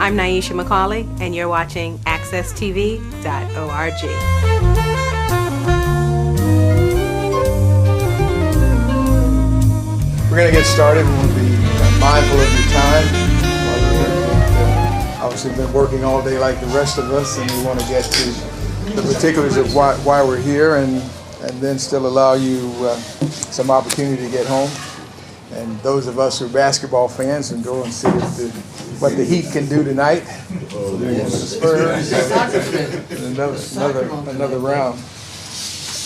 I'm Naisha McCauley, and you're watching AccessTV.org. We're going to get started. We'll be mindful of your time. We've obviously been working all day like the rest of us, and we want to get to the particulars of why we're here, and then still allow you some opportunity to get home. And those of us who are basketball fans can go and see what the Heat can do tonight. Spurs, another round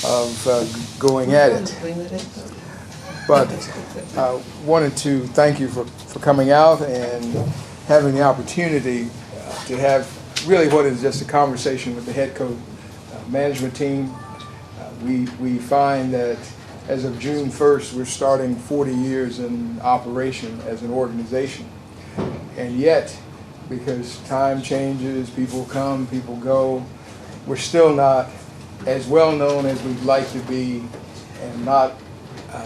of going at it. But I wanted to thank you for coming out and having the opportunity to have really what is just a conversation with the HEDCO management team. We find that as of June 1st, we're starting 40 years in operation as an organization. And yet, because time changes, people come, people go, we're still not as well known as we'd like to be, and not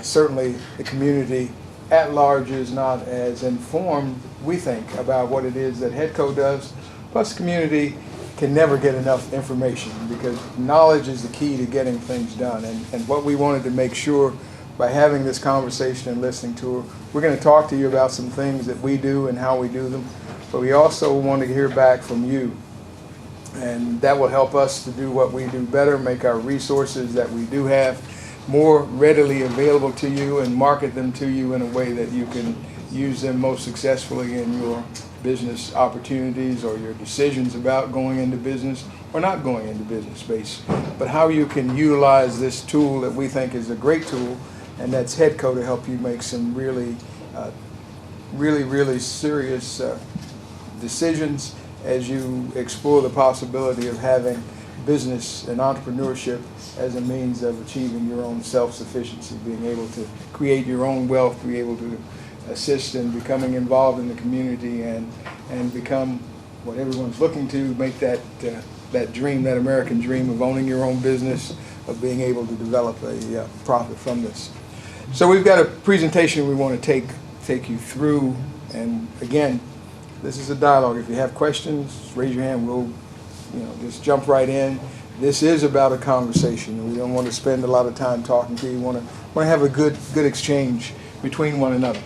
certainly the community at large is not as informed, we think, about what it is that HEDCO does. Plus, the community can never get enough information, because knowledge is the key to getting things done. And what we wanted to make sure by having this conversation and listening to her, we're going to talk to you about some things that we do and how we do them, but we also want to hear back from you. And that will help us to do what we do better, make our resources that we do have more readily available to you and market them to you in a way that you can use them most successfully in your business opportunities or your decisions about going into business or not going into business space, but how you can utilize this tool that we think is a great tool, and that's HEDCO, to help you make some really serious decisions as you explore the possibility of having business and entrepreneurship as a means of achieving your own self-sufficiency, being able to create your own wealth, be able to assist in becoming involved in the community and become what everyone's looking to, make that dream, that American dream of owning your own business, of being able to develop a profit from this. So we've got a presentation we want to take you through, and again, this is a dialogue. If you have questions, raise your hand. We'll just jump right in. This is about a conversation, and we don't want to spend a lot of time talking to you. We want to have a good exchange between one another.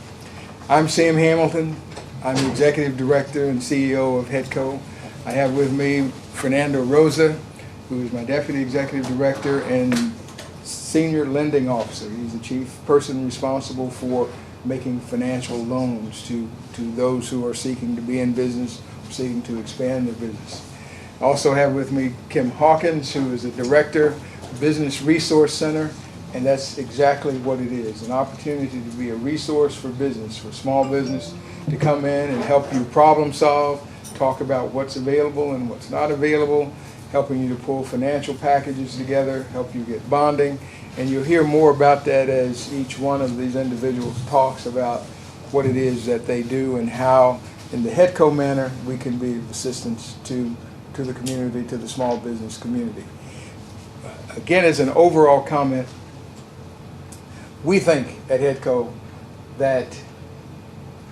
I'm Sam Hamilton. I'm the Executive Director and CEO of HEDCO. I have with me Fernando Rosa, who is my Deputy Executive Director and Senior Lending Officer. He's the chief person responsible for making financial loans to those who are seeking to be in business, or seeking to expand their business. I also have with me Kim Hawkins, who is the Director, Business Resource Center, and that's exactly what it is, an opportunity to be a resource for business, for small business, to come in and help you problem solve, talk about what's available and what's not available, helping you to pull financial packages together, help you get bonding, and you'll hear more about that as each one of these individuals talks about what it is that they do and how, in the HEDCO manner, we can be of assistance to the community, to the small business community. Again, as an overall comment, we think at HEDCO that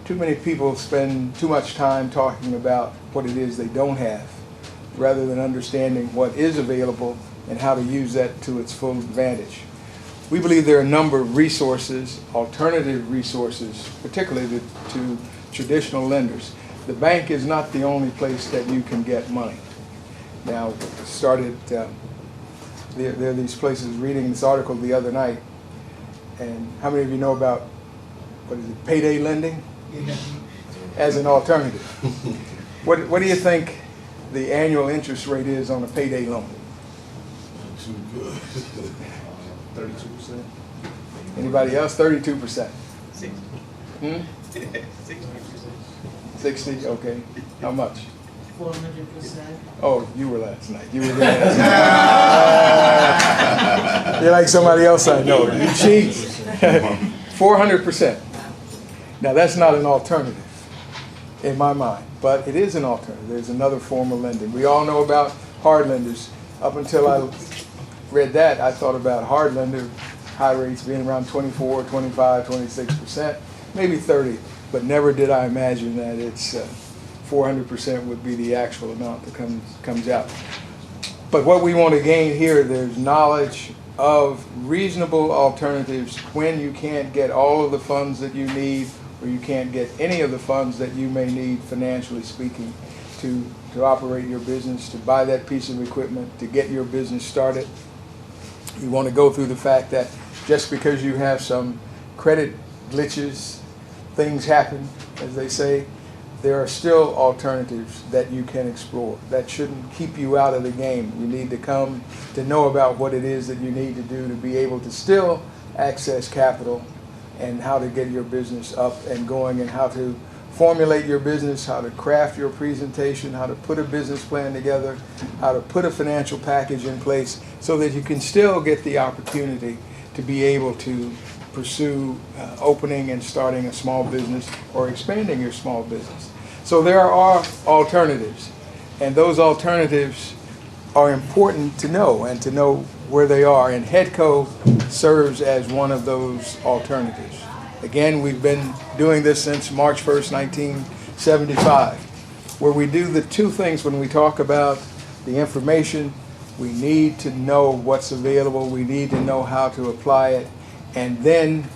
too many people spend too much time talking about what it is they don't have, rather than understanding what is available and how to use that to its full advantage. We believe there are a number of resources, alternative resources, particularly to traditional lenders. The bank is not the only place that you can get money. Now, there are these places, reading this article the other night, and how many of you know about, payday lending? Yeah. As an alternative. What do you think the annual interest rate is on a payday loan? Too good. 32%. Anybody else? 32%. 60. 60%. 60, okay. How much? 400%. Oh, you were last night. You were there last night. You're like somebody else I know. You cheat. 400%. Now, that's not an alternative in my mind, but it is an alternative. There's another form of lending. We all know about hard lenders. Up until I read that, I thought about hard lender high rates being around 24, 25, 26%, maybe 30, but never did I imagine that it's 400% would be the actual amount that comes out. But what we want to gain here, there's knowledge of reasonable alternatives when you can't get all of the funds that you need, or you can't get any of the funds that you may need, financially speaking, to operate your business, to buy that piece of equipment, to get your business started. You want to go through the fact that just because you have some credit glitches, things happen, as they say, there are still alternatives that you can explore. That shouldn't keep you out of the game. You need to come to know about what it is that you need to do to be able to still access capital, and how to get your business up and going, and how to formulate your business, how to craft your presentation, how to put a business plan together, how to put a financial package in place so that you can still get the opportunity to be able to pursue opening and starting a small business or expanding your small business. So there are alternatives, and those alternatives are important to know, and to know where they are, and HEDCO serves as one of those alternatives. Again, we've been doing this since March 1st, 1975, where we do the two things when we talk about the information. We need to know what's available, we need to know how to apply it, and then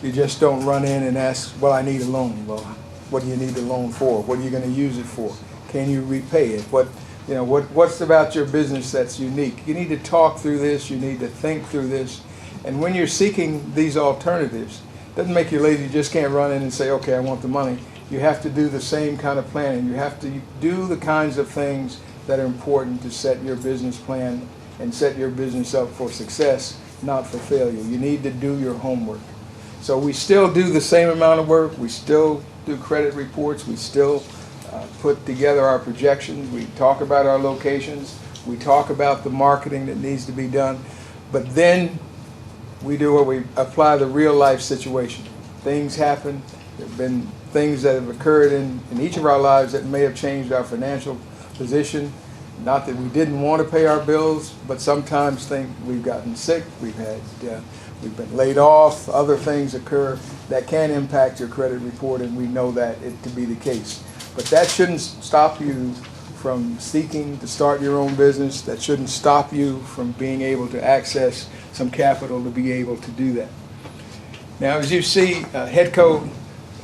you just don't run in and ask, well, I need a loan. Well, what do you need the loan for? What are you going to use it for? Can you repay it? What's about your business that's unique? You need to talk through this, you need to think through this, and when you're seeking these alternatives, it doesn't make you lazy. You just can't run in and say, okay, I want the money. You have to do the same kind of planning. You have to do the kinds of things that are important to set your business plan and set your business up for success, not for failure. You need to do your homework. So we still do the same amount of work. We still do credit reports. We still put together our projections. We talk about our locations. We talk about the marketing that needs to be done. But then we do what we apply the real life situation. Things happen. There have been things that have occurred in each of our lives that may have changed our financial position. Not that we didn't want to pay our bills, but sometimes we've gotten sick, we've been laid off, other things occur that can impact your credit report, and we know that it to be the case. But that shouldn't stop you from seeking to start your own business. That shouldn't stop you from being able to access some capital to be able to do that. Now, as you see, HEDCO,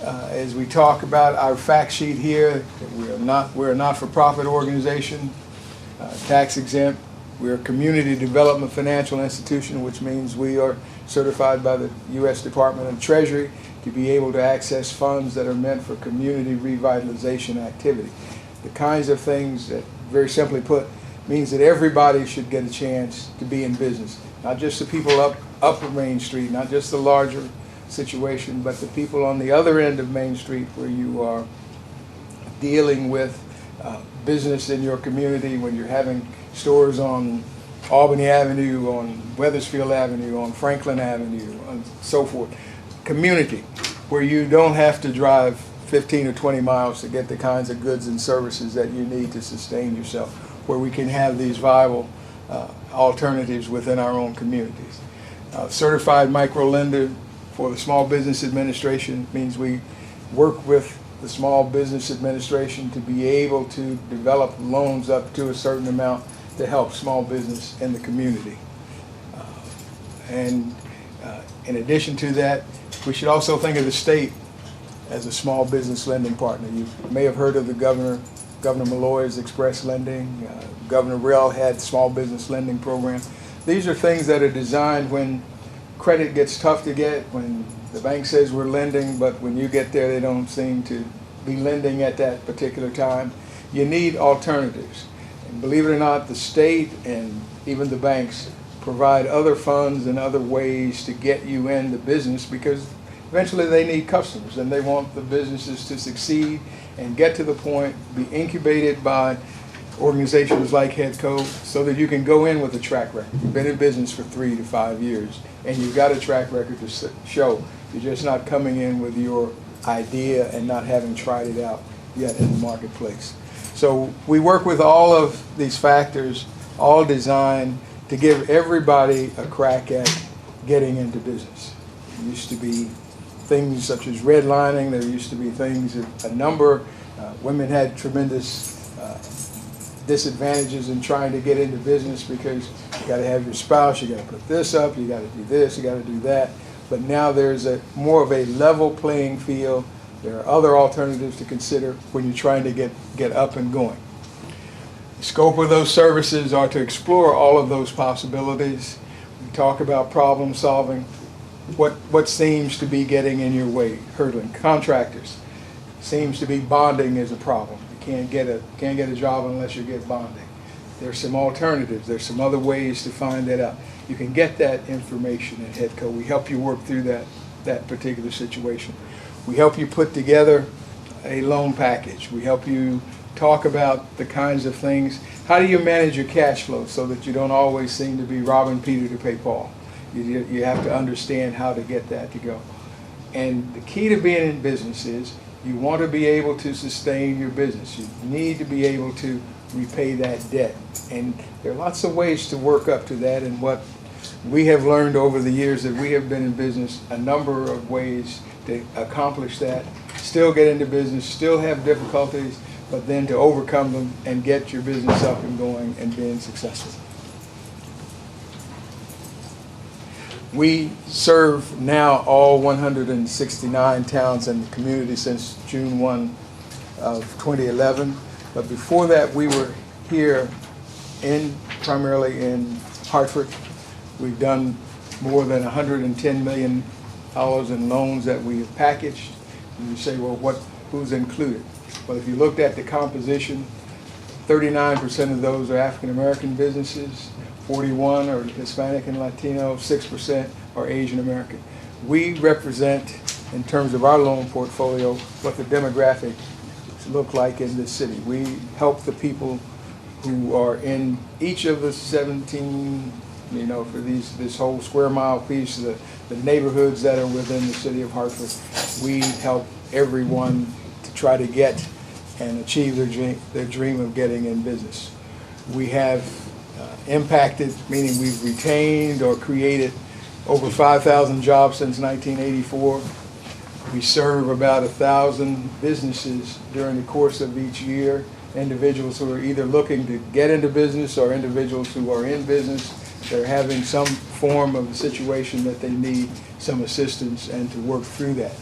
as we talk about our fact sheet here, we're a not-for-profit organization, tax exempt. We're a community development financial institution, which means we are certified by the U.S. Department of Treasury to be able to access funds that are meant for community revitalization activity. The kinds of things that, very simply put, means that everybody should get a chance to be in business. Not just the people up Main Street, not just the larger situation, but the people on the other end of Main Street where you are dealing with business in your community, when you're having stores on Albany Avenue, on Weathersfield Avenue, on Franklin Avenue, and so forth. Community, where you don't have to drive 15 or 20 miles to get the kinds of goods and services that you need to sustain yourself, where we can have these viable alternatives within our own communities. Certified micro lender for the Small Business Administration means we work with the Small Business Administration to be able to develop loans up to a certain amount to help small business in the community. In addition to that, we should also think of the state as a small business lending partner. You may have heard of the Governor Malloy's Express Lending. Governor Rell had small business lending program. These are things that are designed when credit gets tough to get, when the bank says we're lending, but when you get there, they don't seem to be lending at that particular time. You need alternatives. And believe it or not, the state and even the banks provide other funds and other ways to get you into business, because eventually they need customers and they want the businesses to succeed and get to the point, be incubated by organizations like HEDCO, so that you can go in with a track record. You've been in business for 3 to 5 years and you've got a track record to show. You're just not coming in with your idea and not having tried it out yet in the marketplace. So we work with all of these factors, all designed to give everybody a crack at getting into business. It used to be things such as redlining. There used to be things, a number. Women had tremendous disadvantages in trying to get into business because you got to have your spouse, you got to put this up, you got to do this, you got to do that. But now there's more of a level playing field. There are other alternatives to consider when you're trying to get up and going. The scope of those services are to explore all of those possibilities. We talk about problem solving. What seems to be getting in your way, hurdling? Contractors. Seems to be bonding is a problem. You can't get a job unless you get bonding. There's some alternatives. There's some other ways to find that out. You can get that information at HEDCO. We help you work through that particular situation. We help you put together a loan package. We help you talk about the kinds of things. How do you manage your cash flow so that you don't always seem to be robbing Peter to pay Paul? You have to understand how to get that to go. And the key to being in business is you want to be able to sustain your business. You need to be able to repay that debt. And there are lots of ways to work up to that, and what we have learned over the years that we have been in business, a number of ways to accomplish that, still get into business, still have difficulties, but then to overcome them and get your business up and going and being successful. We serve now all 169 towns in the community since June 1 of 2011. But before that, we were here primarily in Hartford. We've done more than $110 million in loans that we have packaged. And you say, well, who's included? Well, if you looked at the composition, 39% of those are African American businesses, 41 are Hispanic and Latino, 6% are Asian American. We represent, in terms of our loan portfolio, what the demographics look like in this city. We help the people who are in each of the 17, for this whole square mile piece, the neighborhoods that are within the city of Hartford. We help everyone to try to get and achieve their dream of getting in business. We have impacted, meaning we've retained or created over 5,000 jobs since 1984. We serve about 1,000 businesses during the course of each year, individuals who are either looking to get into business or individuals who are in business. They're having some form of a situation that they need some assistance and to work through that.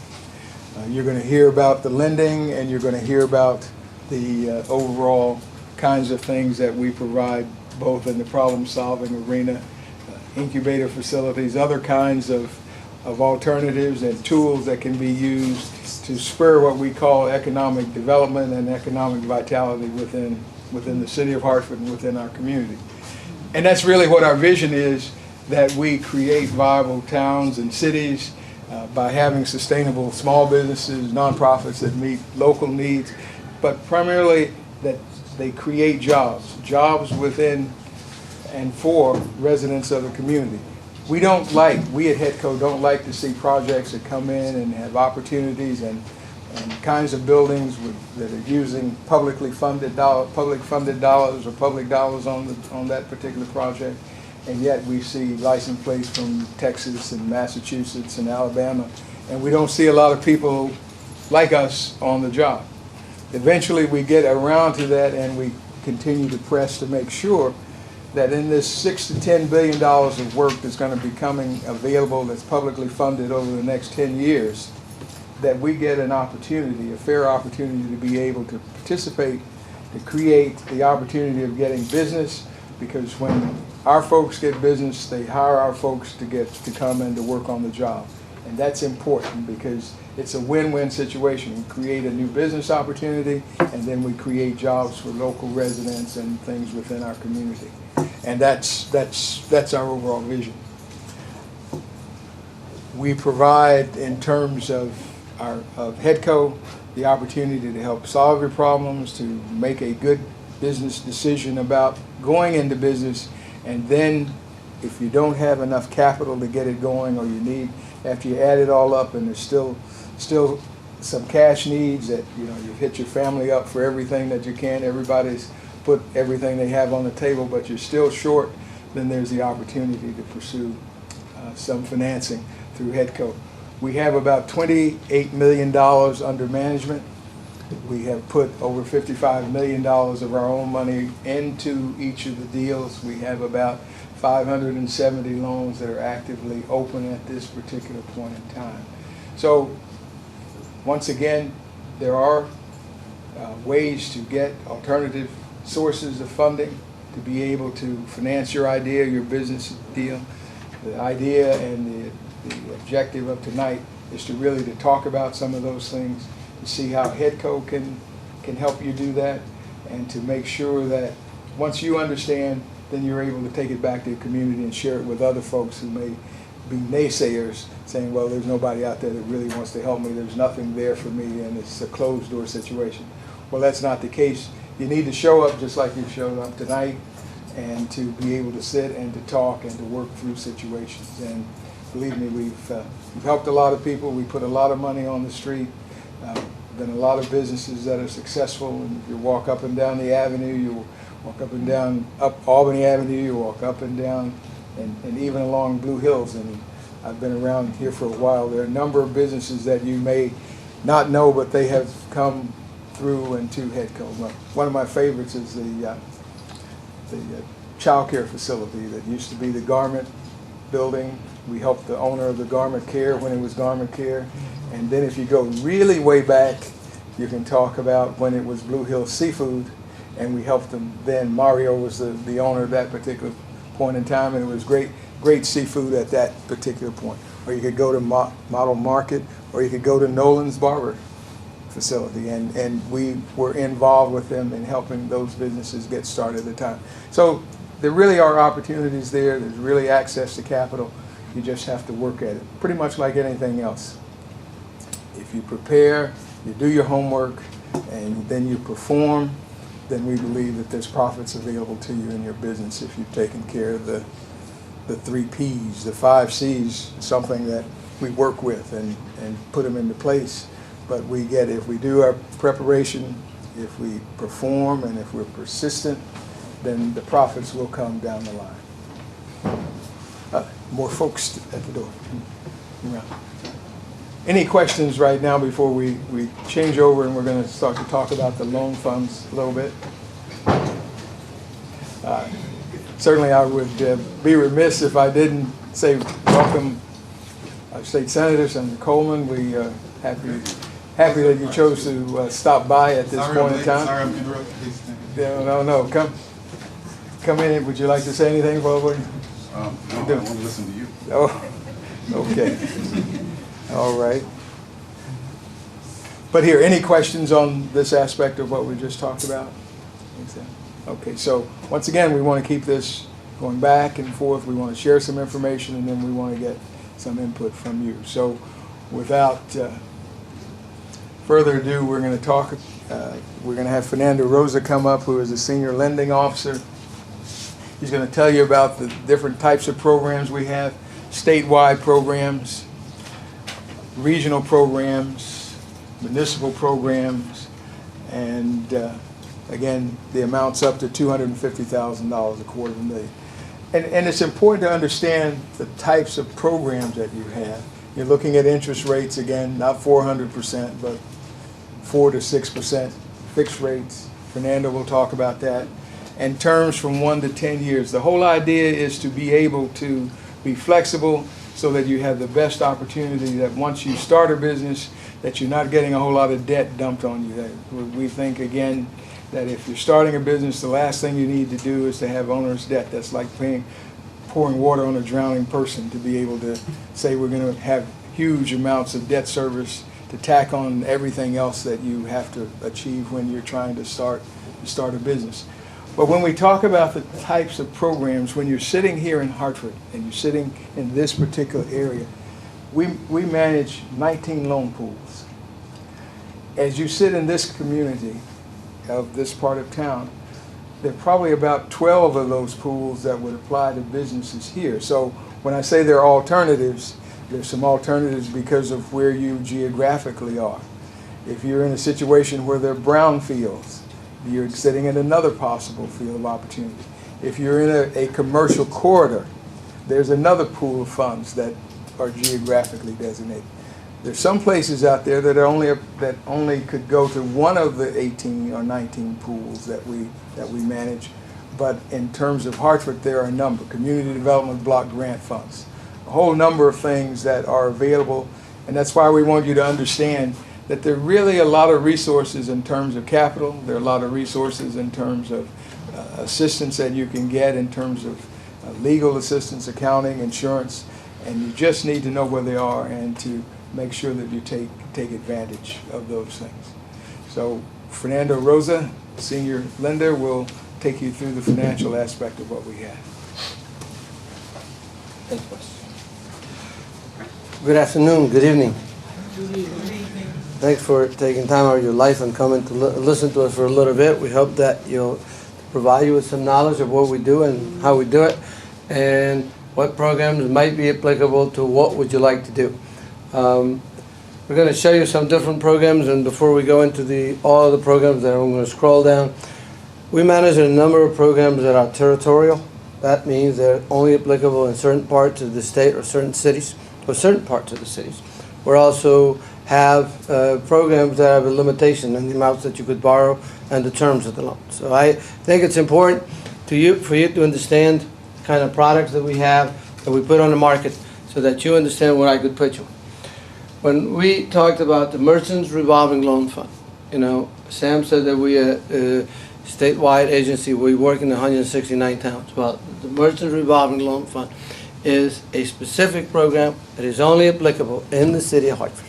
You're going to hear about the lending, and you're going to hear about the overall kinds of things that we provide both in the problem-solving arena, incubator facilities, other kinds of alternatives and tools that can be used to spur what we call economic development and economic vitality within the city of Hartford and within our community. And that's really what our vision is, that we create viable towns and cities by having sustainable small businesses, nonprofits that meet local needs, but primarily that they create jobs within and for residents of the community. We at HEDCO don't like to see projects that come in and have opportunities and kinds of buildings that are using public funded dollars or public dollars on that particular project, and yet we see license plates from Texas and Massachusetts and Alabama, and we don't see a lot of people like us on the job. Eventually we get around to that, and we continue to press to make sure that in this $6 to $10 billion of work that's going to be coming available that's publicly funded over the next 10 years, that we get an opportunity, a fair opportunity to be able to participate, to create the opportunity of getting business, because when our folks get business, they hire our folks to come and to work on the job. And that's important because it's a win-win situation. We create a new business opportunity, and then we create jobs for local residents and things within our community. And that's our overall vision. We provide, in terms of HEDCO, the opportunity to help solve your problems, to make a good business decision about going into business, and then if you don't have enough capital to get it going, or you need, after you add it all up and there's still some cash needs, that you've hit your family up for everything that you can, everybody's put everything they have on the table, but you're still short, then there's the opportunity to pursue some financing through HEDCO. We have about $28 million under management. We have put over $55 million of our own money into each of the deals. We have about 570 loans that are actively open at this particular point in time. So once again, there are ways to get alternative sources of funding to be able to finance your idea, your business deal. The idea and the objective of tonight is to really to talk about some of those things, to see how HEDCO can help you do that, and to make sure that once you understand, then you're able to take it back to your community and share it with other folks who may be naysayers, saying, well, there's nobody out there that really wants to help me, there's nothing there for me, and it's a closed door situation. Well, that's not the case. You need to show up just like you showed up tonight, and to be able to sit and to talk and to work through situations. And believe me, we've helped a lot of people. We put a lot of money on the street. Been a lot of businesses that are successful. And if you walk up and down the avenue, you walk up and down up Albany Avenue, you walk up and down, and even along Blue Hills. And I've been around here for a while. There are a number of businesses that you may not know, but they have come through and to HEDCO. One of my favorites is the child care facility that used to be the garment building. We helped the owner of the garment care when it was garment care. And then if you go really way back, you can talk about when it was Blue Hills Seafood, and we helped them then. Mario was the owner at that particular point in time, and it was great seafood at that particular point. Or you could go to Model Market, or you could go to Nolan's Barber facility, and we were involved with them in helping those businesses get started at the time. So there really are opportunities there. There's really access to capital. You just have to work at it, pretty much like anything else. If you prepare, you do your homework, and then you perform, then we believe that there's profits available to you in your business if you've taken care of the 3 Ps, the 5 Cs, something that we work with and put them into place. But we get, if we do our preparation, if we perform, and if we're persistent, then the profits will come down the line. More folks at the door. Yeah. Any questions right now before we change over and we're going to start to talk about the loan funds a little bit? Certainly I would be remiss if I didn't say welcome our state senator, Senator Coleman. We are happy that you chose to stop by at this point in time. Sorry, I'm interrupting. No. Come in. Would you like to say anything, probably? No, I want to listen to you. Oh, okay. All right. But here, any questions on this aspect of what we just talked about? Okay, so once again, we want to keep this going back and forth. We want to share some information, and then we want to get some input from you. So without further ado, we're going to talk. We're going to have Fernando Rosa come up, who is a senior lending officer. He's going to tell you about the different types of programs we have, statewide programs, regional programs, municipal programs, and again, the amount's up to $250,000, $250,000. And it's important to understand the types of programs that you have. You're looking at interest rates, again, not 400%, but 4 to 6% fixed rates. Fernando will talk about that. And terms from 1 to 10 years. The whole idea is to be able to be flexible so that you have the best opportunity, that once you start a business, that you're not getting a whole lot of debt dumped on you. That we think, again, that if you're starting a business, the last thing you need to do is to have owner's debt. That's like pouring water on a drowning person, to be able to say we're going to have huge amounts of debt service to tack on everything else that you have to achieve when you're trying to start a business. But when we talk about the types of programs, when you're sitting here in Hartford and you're sitting in this particular area, we manage 19 loan pools. As you sit in this community of this part of town, there are probably about 12 of those pools that would apply to businesses here. So when I say there are alternatives, there's some alternatives because of where you geographically are. If you're in a situation where there are brownfields, you're sitting in another possible field of opportunity. If you're in a commercial corridor, there's another pool of funds that are geographically designated. There's some places out there that only could go to one of the 18 or 19 pools that we manage. But in terms of Hartford, there are a number: community development block grant funds, a whole number of things that are available, and that's why we want you to understand that there are really a lot of resources in terms of capital. There are a lot of resources in terms of assistance that you can get in terms of legal assistance, accounting, insurance, and you just need to know where they are and to make sure that you take advantage of those things. So Fernando Rosa, senior lender, will take you through the financial aspect of what we have. Good afternoon, good evening. Good evening. Thanks for taking time out of your life and coming to listen to us for a little bit. We hope that you'll provide you with some knowledge of what we do and how we do it, and what programs might be applicable to what would you like to do. We're going to show you some different programs, and before we go into all of the programs, that I'm going to scroll down. We manage a number of programs that are territorial. That means they're only applicable in certain parts of the state or certain cities, or certain parts of the cities. We also have programs that have a limitation on the amounts that you could borrow and the terms of the loan. So I think it's important for you to understand the kind of products that we have, that we put on the market, so that you understand where I could put you. When we talked about the Merchants Revolving Loan Fund, Sam said that we are a statewide agency. We work in 169 towns. Well, the Merchants Revolving Loan Fund is a specific program that is only applicable in the city of Hartford.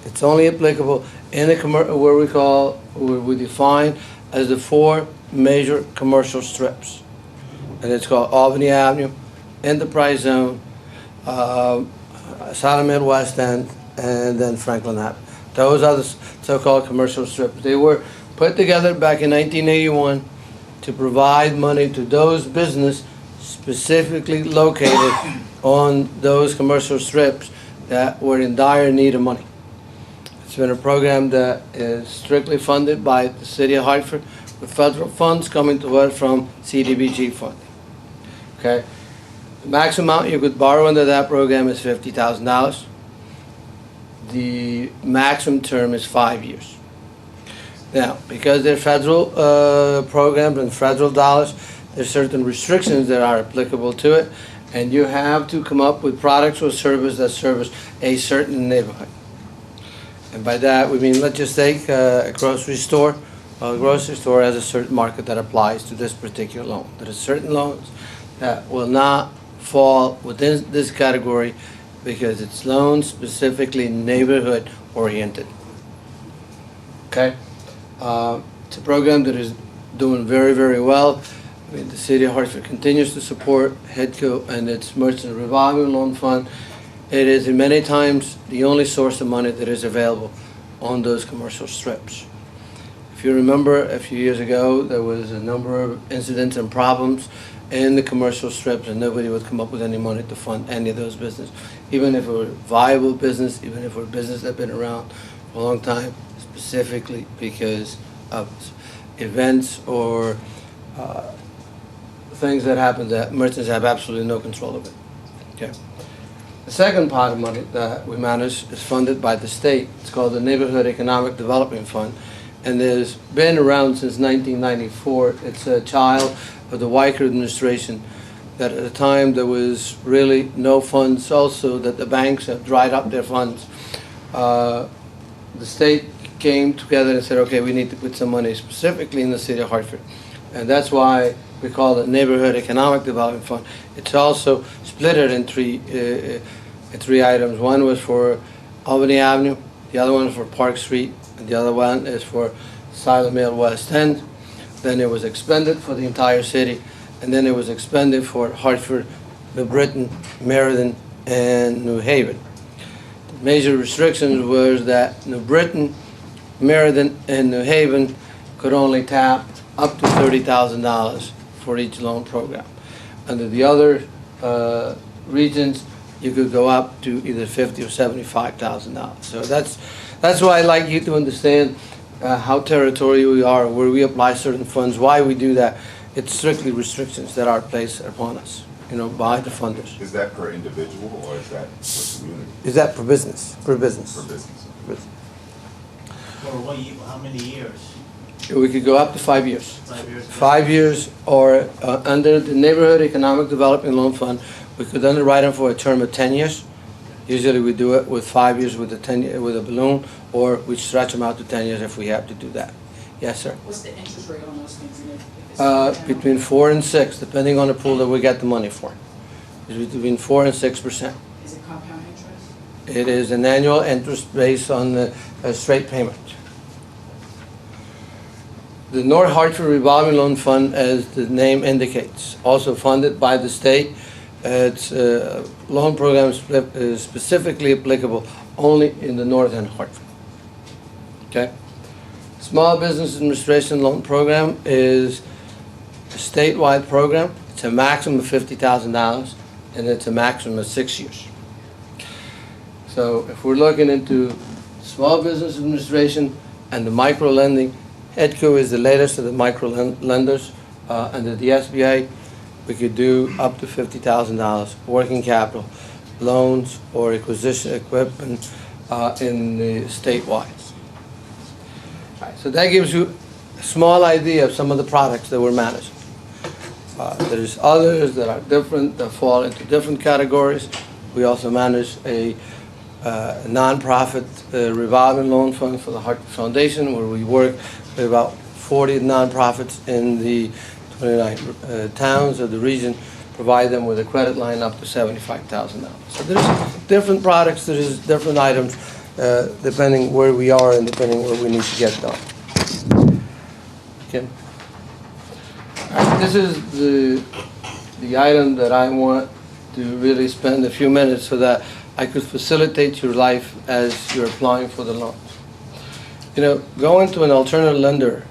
It's only applicable in where we define as the 4 major commercial strips. And it's called Albany Avenue, Enterprise Zone, Solomon West End, and then Franklin Avenue. Those are the so-called commercial strips. They were put together back in 1981 to provide money to those businesses specifically located on those commercial strips that were in dire need of money. It's been a program that is strictly funded by the city of Hartford, with federal funds coming to us from CDBG funding. Okay, the max amount you could borrow under that program is $50,000. The maximum term is 5 years. Now, because they're federal programs and federal dollars, there's certain restrictions that are applicable to it, and you have to come up with products or services that service a certain neighborhood. And by that we mean, let's just take a grocery store. Well, a grocery store has a certain market that applies to this particular loan. There are certain loans that will not fall within this category because it's loans specifically neighborhood oriented. Okay? It's a program that is doing very, very well. I mean, the city of Hartford continues to support HEDCO and its Merchant Revolving Loan Fund. It is many times the only source of money that is available on those commercial strips. If you remember, a few years ago, there was a number of incidents and problems in the commercial strips, and nobody would come up with any money to fund any of those businesses, even if it were a viable business, even if it were a business that had been around for a long time, specifically because of events or things that happen that merchants have absolutely no control of it. Okay. The second pot of money that we manage is funded by the state. It's called the Neighborhood Economic Development Fund, and there's been around since 1994. It's a child of the Weicker administration, that at the time there was really no funds, also that the banks have dried up their funds. The state came together and said, okay, we need to put some money specifically in the city of Hartford. And that's why we call it Neighborhood Economic Development Fund. It's also split it in three items. One was for Albany Avenue, the other one was for Park Street, and the other one is for Solomon West End. Then it was expended for the entire city, and then it was expended for Hartford, New Britain, Meriden, and New Haven. The major restrictions was that New Britain, Meriden, and New Haven could only tap up to $30,000 for each loan program. Under the other regions, you could go up to either $50,000 or $75,000. So that's why I'd like you to understand how territorial we are, where we apply certain funds, why we do that. It's strictly restrictions that are placed upon us. by the funders. Is that per individual or is that for community, Is that per business? Per business. for business? For what year, how many years? We could go up to 5 years. 5 years? 5 years, or under the Neighborhood Economic Development Loan Fund, we could underwrite them for a term of 10 years. Usually we do it with 5 years with a balloon, or we stretch them out to 10 years if we have to do that. Yes, sir. What's the interest rate on those things? And if it's Between 4 and 6, depending on the pool that we get the money for. It's between 4 and 6%. Is it compound interest? It is an annual interest based on the straight payment. The North Hartford Revolving Loan Fund, as the name indicates, also funded by the state. Its loan program is specifically applicable only in the northern Hartford. Okay? Small Business Administration Loan Program is a statewide program. It's a maximum of $50,000, and it's a maximum of 6 years. So if we're looking into Small Business Administration and the micro lending, HEDCO is the latest of the micro lenders. Under the SBA, we could do up to $50,000 working capital loans or acquisition equipment in the statewide. So that gives you a small idea of some of the products that we're managing. There's others that are different, that fall into different categories. We also manage a nonprofit revolving loan fund for the Hartford Foundation, where we work with about 40 nonprofits in the 29 towns of the region, provide them with a credit line up to $75,000. So there's different products, there's different items, depending where we are and depending where we need to get done. Okay. All right, this is the item that I want to really spend a few minutes so that I could facilitate your life as you're applying for the loans. Going to an alternative lender,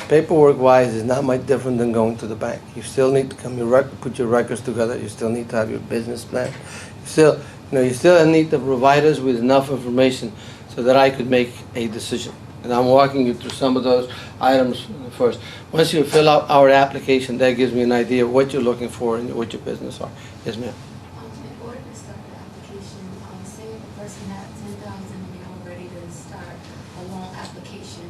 paperwork-wise, is not much different than going to the bank. You still need to put your records together. You still need to have your business plan. You still need to provide us with enough information so that I could make a decision. And I'm walking you through some of those items first. Once you fill out our application, that gives me an idea of what you're looking for and what your business are. Yes, ma'am. In order to start the application, say if a person had 10,000 and they're all ready to start a loan application,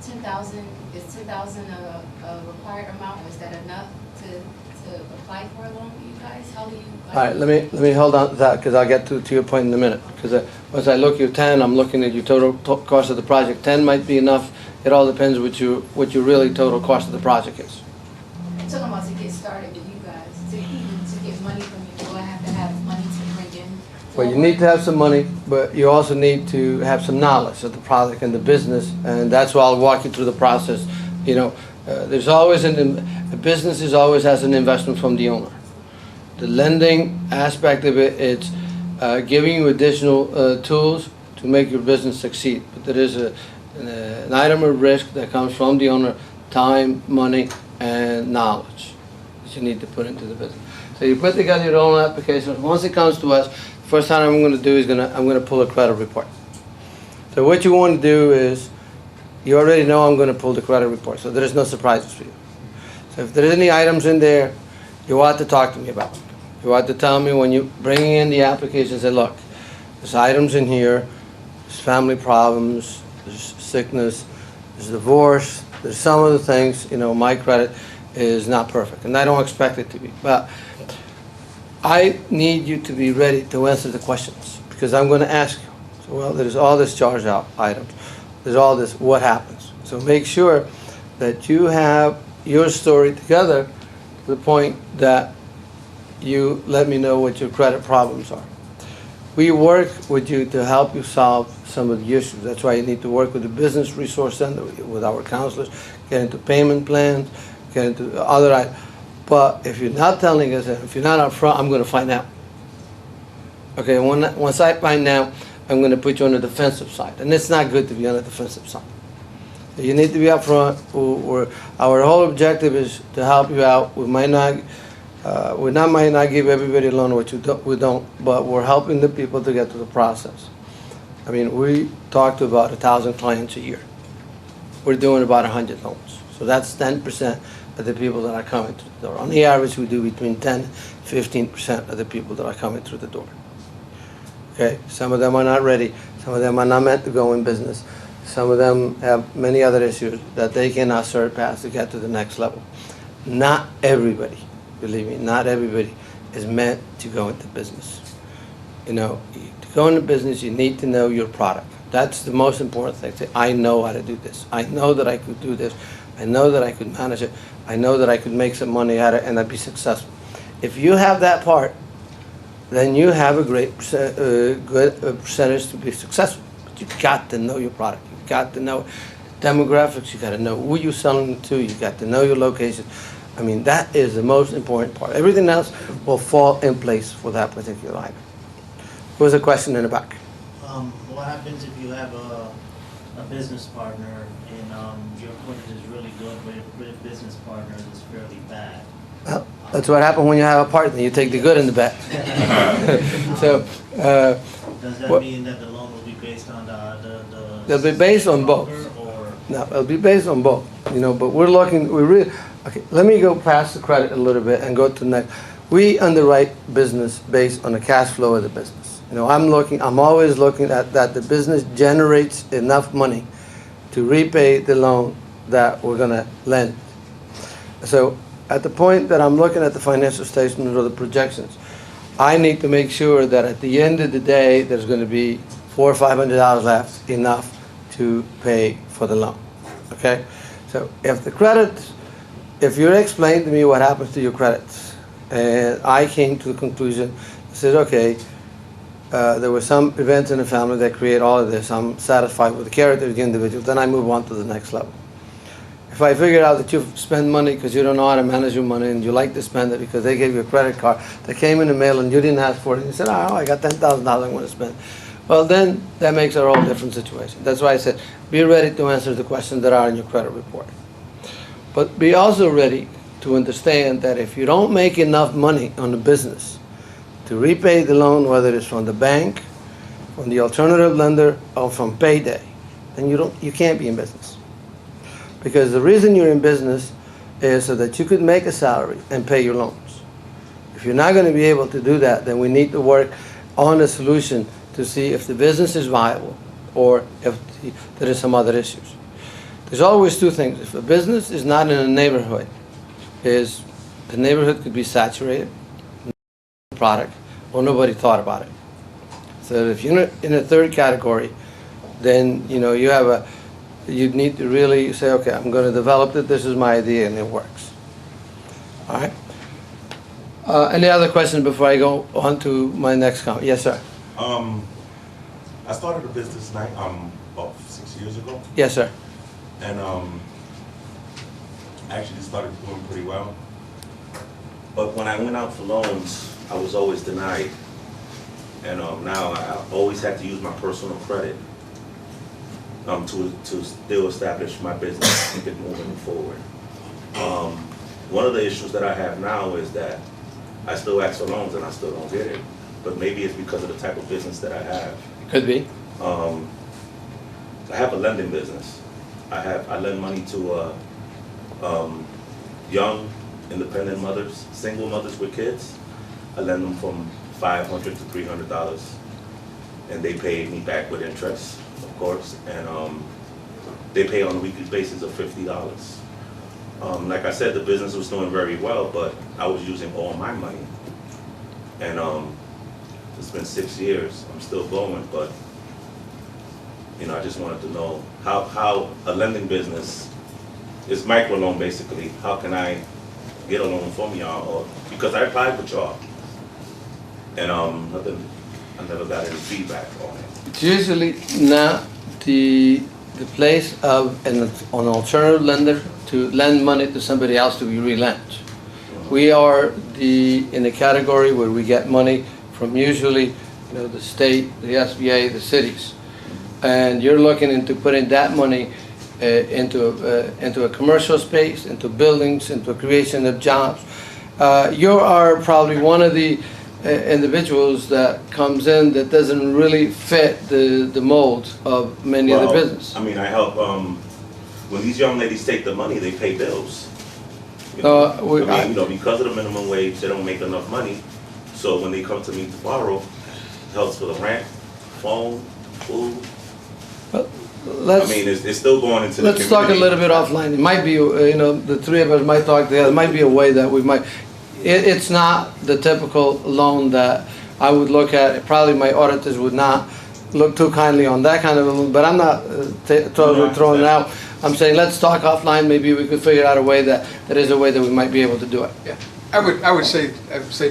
10,000, is 10,000 a required amount? Is that enough to apply for a loan with you guys? How do you? All right, let me hold on to that because I'll get to your point in a minute. Because once I look at your 10, I'm looking at your total cost of the project. 10 might be enough. It all depends what your really total cost of the project is. I'm talking about to get started with you guys, to get money from you. Do I have to have money to bring in? Well, you need to have some money, but you also need to have some knowledge of the product and the business, and that's why I'll walk you through the process. There's always a business always has an investment from the owner. The lending aspect of it, it's giving you additional tools to make your business succeed. But there is an item of risk that comes from the owner: time, money, and knowledge that you need to put into the business. So you put together your own application. Once it comes to us, first thing I'm going to do is I'm going to pull a credit report. So what you want to do is, you already know I'm going to pull the credit report, so there is no surprises for you. So if there are any items in there, you want to talk to me about them. You want to tell me when you're bringing in the application, say, look, there's items in here, there's family problems, there's sickness, there's divorce, there's some of the things, my credit is not perfect, and I don't expect it to be. But I need you to be ready to answer the questions, because I'm going to ask you. So, well, there's all this charge out items. There's all this, what happens? So make sure that you have your story together to the point that you let me know what your credit problems are. We work with you to help you solve some of the issues. That's why you need to work with the Business Resource Center, with our counselors, get into payment plans, get into other items. But if you're not telling us, if you're not up front, I'm going to find out. Okay, once I find out, I'm going to put you on the defensive side. And it's not good to be on the defensive side. So you need to be up front. Our whole objective is to help you out. We might not give everybody a loan, which we don't, but we're helping the people to get through the process. I mean, we talk to about 1,000 clients a year. We're doing about 100 loans. So that's 10% of the people that are coming through the door. On the average, we do between 10 and 15% of the people that are coming through the door. Okay, some of them are not ready. Some of them are not meant to go in business. Some of them have many other issues that they cannot surpass to get to the next level. Not everybody, believe me, not everybody is meant to go into business. You know, to go into business, you need to know your product. That's the most important thing. Say, I know how to do this. I know that I could do this. I know that I could manage it. I know that I could make some money at it and I'd be successful. If you have that part, then you have a great good percentage to be successful. But you got to know your product. You got to know demographics. You got to know who you're selling to. You got to know your location. I mean, that is the most important part. Everything else will fall in place for that particular item. Who's a question in the back? What happens if you have a business partner and your equipment is really good, but your business partner is fairly bad? Well, that's what happens when you have a partner. You take the good and the bad. So, Does that what- mean that the loan will be based on the They'll be based on both. or No, it'll be based on both, you know, but we're really, okay, let me go past the credit a little bit and go to the next. We underwrite business based on the cash flow of the business. You know, I'm always looking at that the business generates enough money to repay the loan that we're gonna lend. So at the point that I'm looking at the financial statement or the projections, I need to make sure that at the end of the day, there's gonna be $400 or $500 left, enough to pay for the loan, okay? So if you explain to me what happens to your credits, and I came to the conclusion, I said, okay, there were some events in the family that create all of this, I'm satisfied with the character of the individual, then I move on to the next level. If I figure out that you spend money because you don't know how to manage your money and you like to spend it because they gave you a credit card that came in the mail and you didn't ask for it, and you said, oh, I got $10,000 I want to spend. Well, then that makes a whole different situation. That's why I said, be ready to answer the questions that are in your credit report. But be also ready to understand that if you don't make enough money on the business to repay the loan, whether it's from the bank, from the alternative lender, or from payday, then you can't be in business. Because the reason you're in business is so that you could make a salary and pay your loans. If you're not going to be able to do that, then we need to work on a solution to see if the business is viable or if there is some other issues. There's always two things. If a business is not in a neighborhood, the neighborhood could be saturated, product, or nobody thought about it. So if you're in a third category, then you need to really say, okay, I'm going to develop it, this is my idea, and it works. All right? Any other questions before I go on to my next comment? Yes, sir. I started a business about 6 years ago, Yes, sir. and actually started doing pretty well. But when I went out for loans, I was always denied, and now I always had to use my personal credit to still establish my business and get moving forward. One of the issues that I have now is that I still ask for loans and I still don't get it. But maybe it's because of the type of business that I have. Could be. I have a lending business. I lend money to young, independent mothers, single mothers with kids. I lend them from $500 to $300, and they pay me back with interest, of course, and they pay on a weekly basis of $50. Like I said, the business was doing very well, but I was using all my money, and it's been 6 years. I'm still going, but I just wanted to know how a lending business is microloan basically. How can I get a loan from y'all? Or because I applied with y'all, and nothing. I never got any feedback on it. It's usually not the place of an alternative lender to lend money to somebody else to be relent. We are in the category where we get money from usually the state, the SBA, the cities, and you're looking into putting that money into a commercial space, into buildings, into creation of jobs. You are probably one of the individuals that comes in that doesn't really fit the mold of many of the business. I mean, I help, when these young ladies take the money, they pay bills. You know? I- Because of the minimum wage, they don't make enough money. So when they come to me to borrow, helps for the rent, phone, food. Let's, It's still going into the community. let's talk a little bit offline. It might be, the three of us might talk together. It might be a way that we might, it's not the typical loan that I would look at. Probably my auditors would not look too kindly on that kind of a loan, but I'm not totally throwing it out. I'm saying let's talk offline. Maybe we could figure out a way that is a way that we might be able to do it. Yeah, I would say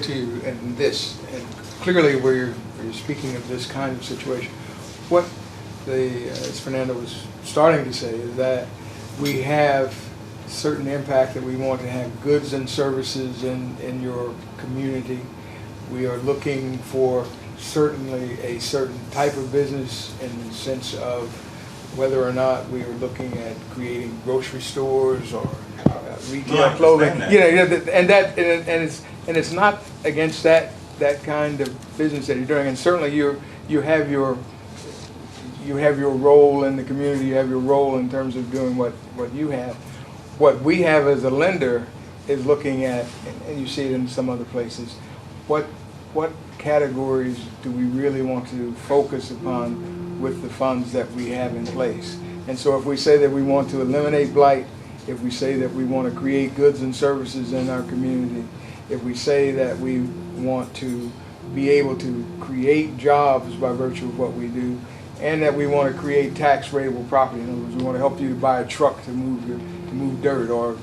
to you, and this, and clearly where you're speaking of this kind of situation, what as Fernando was starting to say, is that we have certain impact that we want to have goods and services in your community. We are looking for certainly a certain type of business in the sense of whether or not we are looking at creating grocery stores or retail clothing. And it's not against that kind of business that you're doing. And certainly you have your role in the community. You have your role in terms of doing what you have. What we have as a lender is looking at, and you see it in some other places, what categories do we really want to focus upon with the funds that we have in place. And so if we say that we want to eliminate blight, if we say that we want to create goods and services in our community, if we say that we want to be able to create jobs by virtue of what we do, and that we want to create tax rateable property. In other words, we want to help you to buy a truck to move dirt, or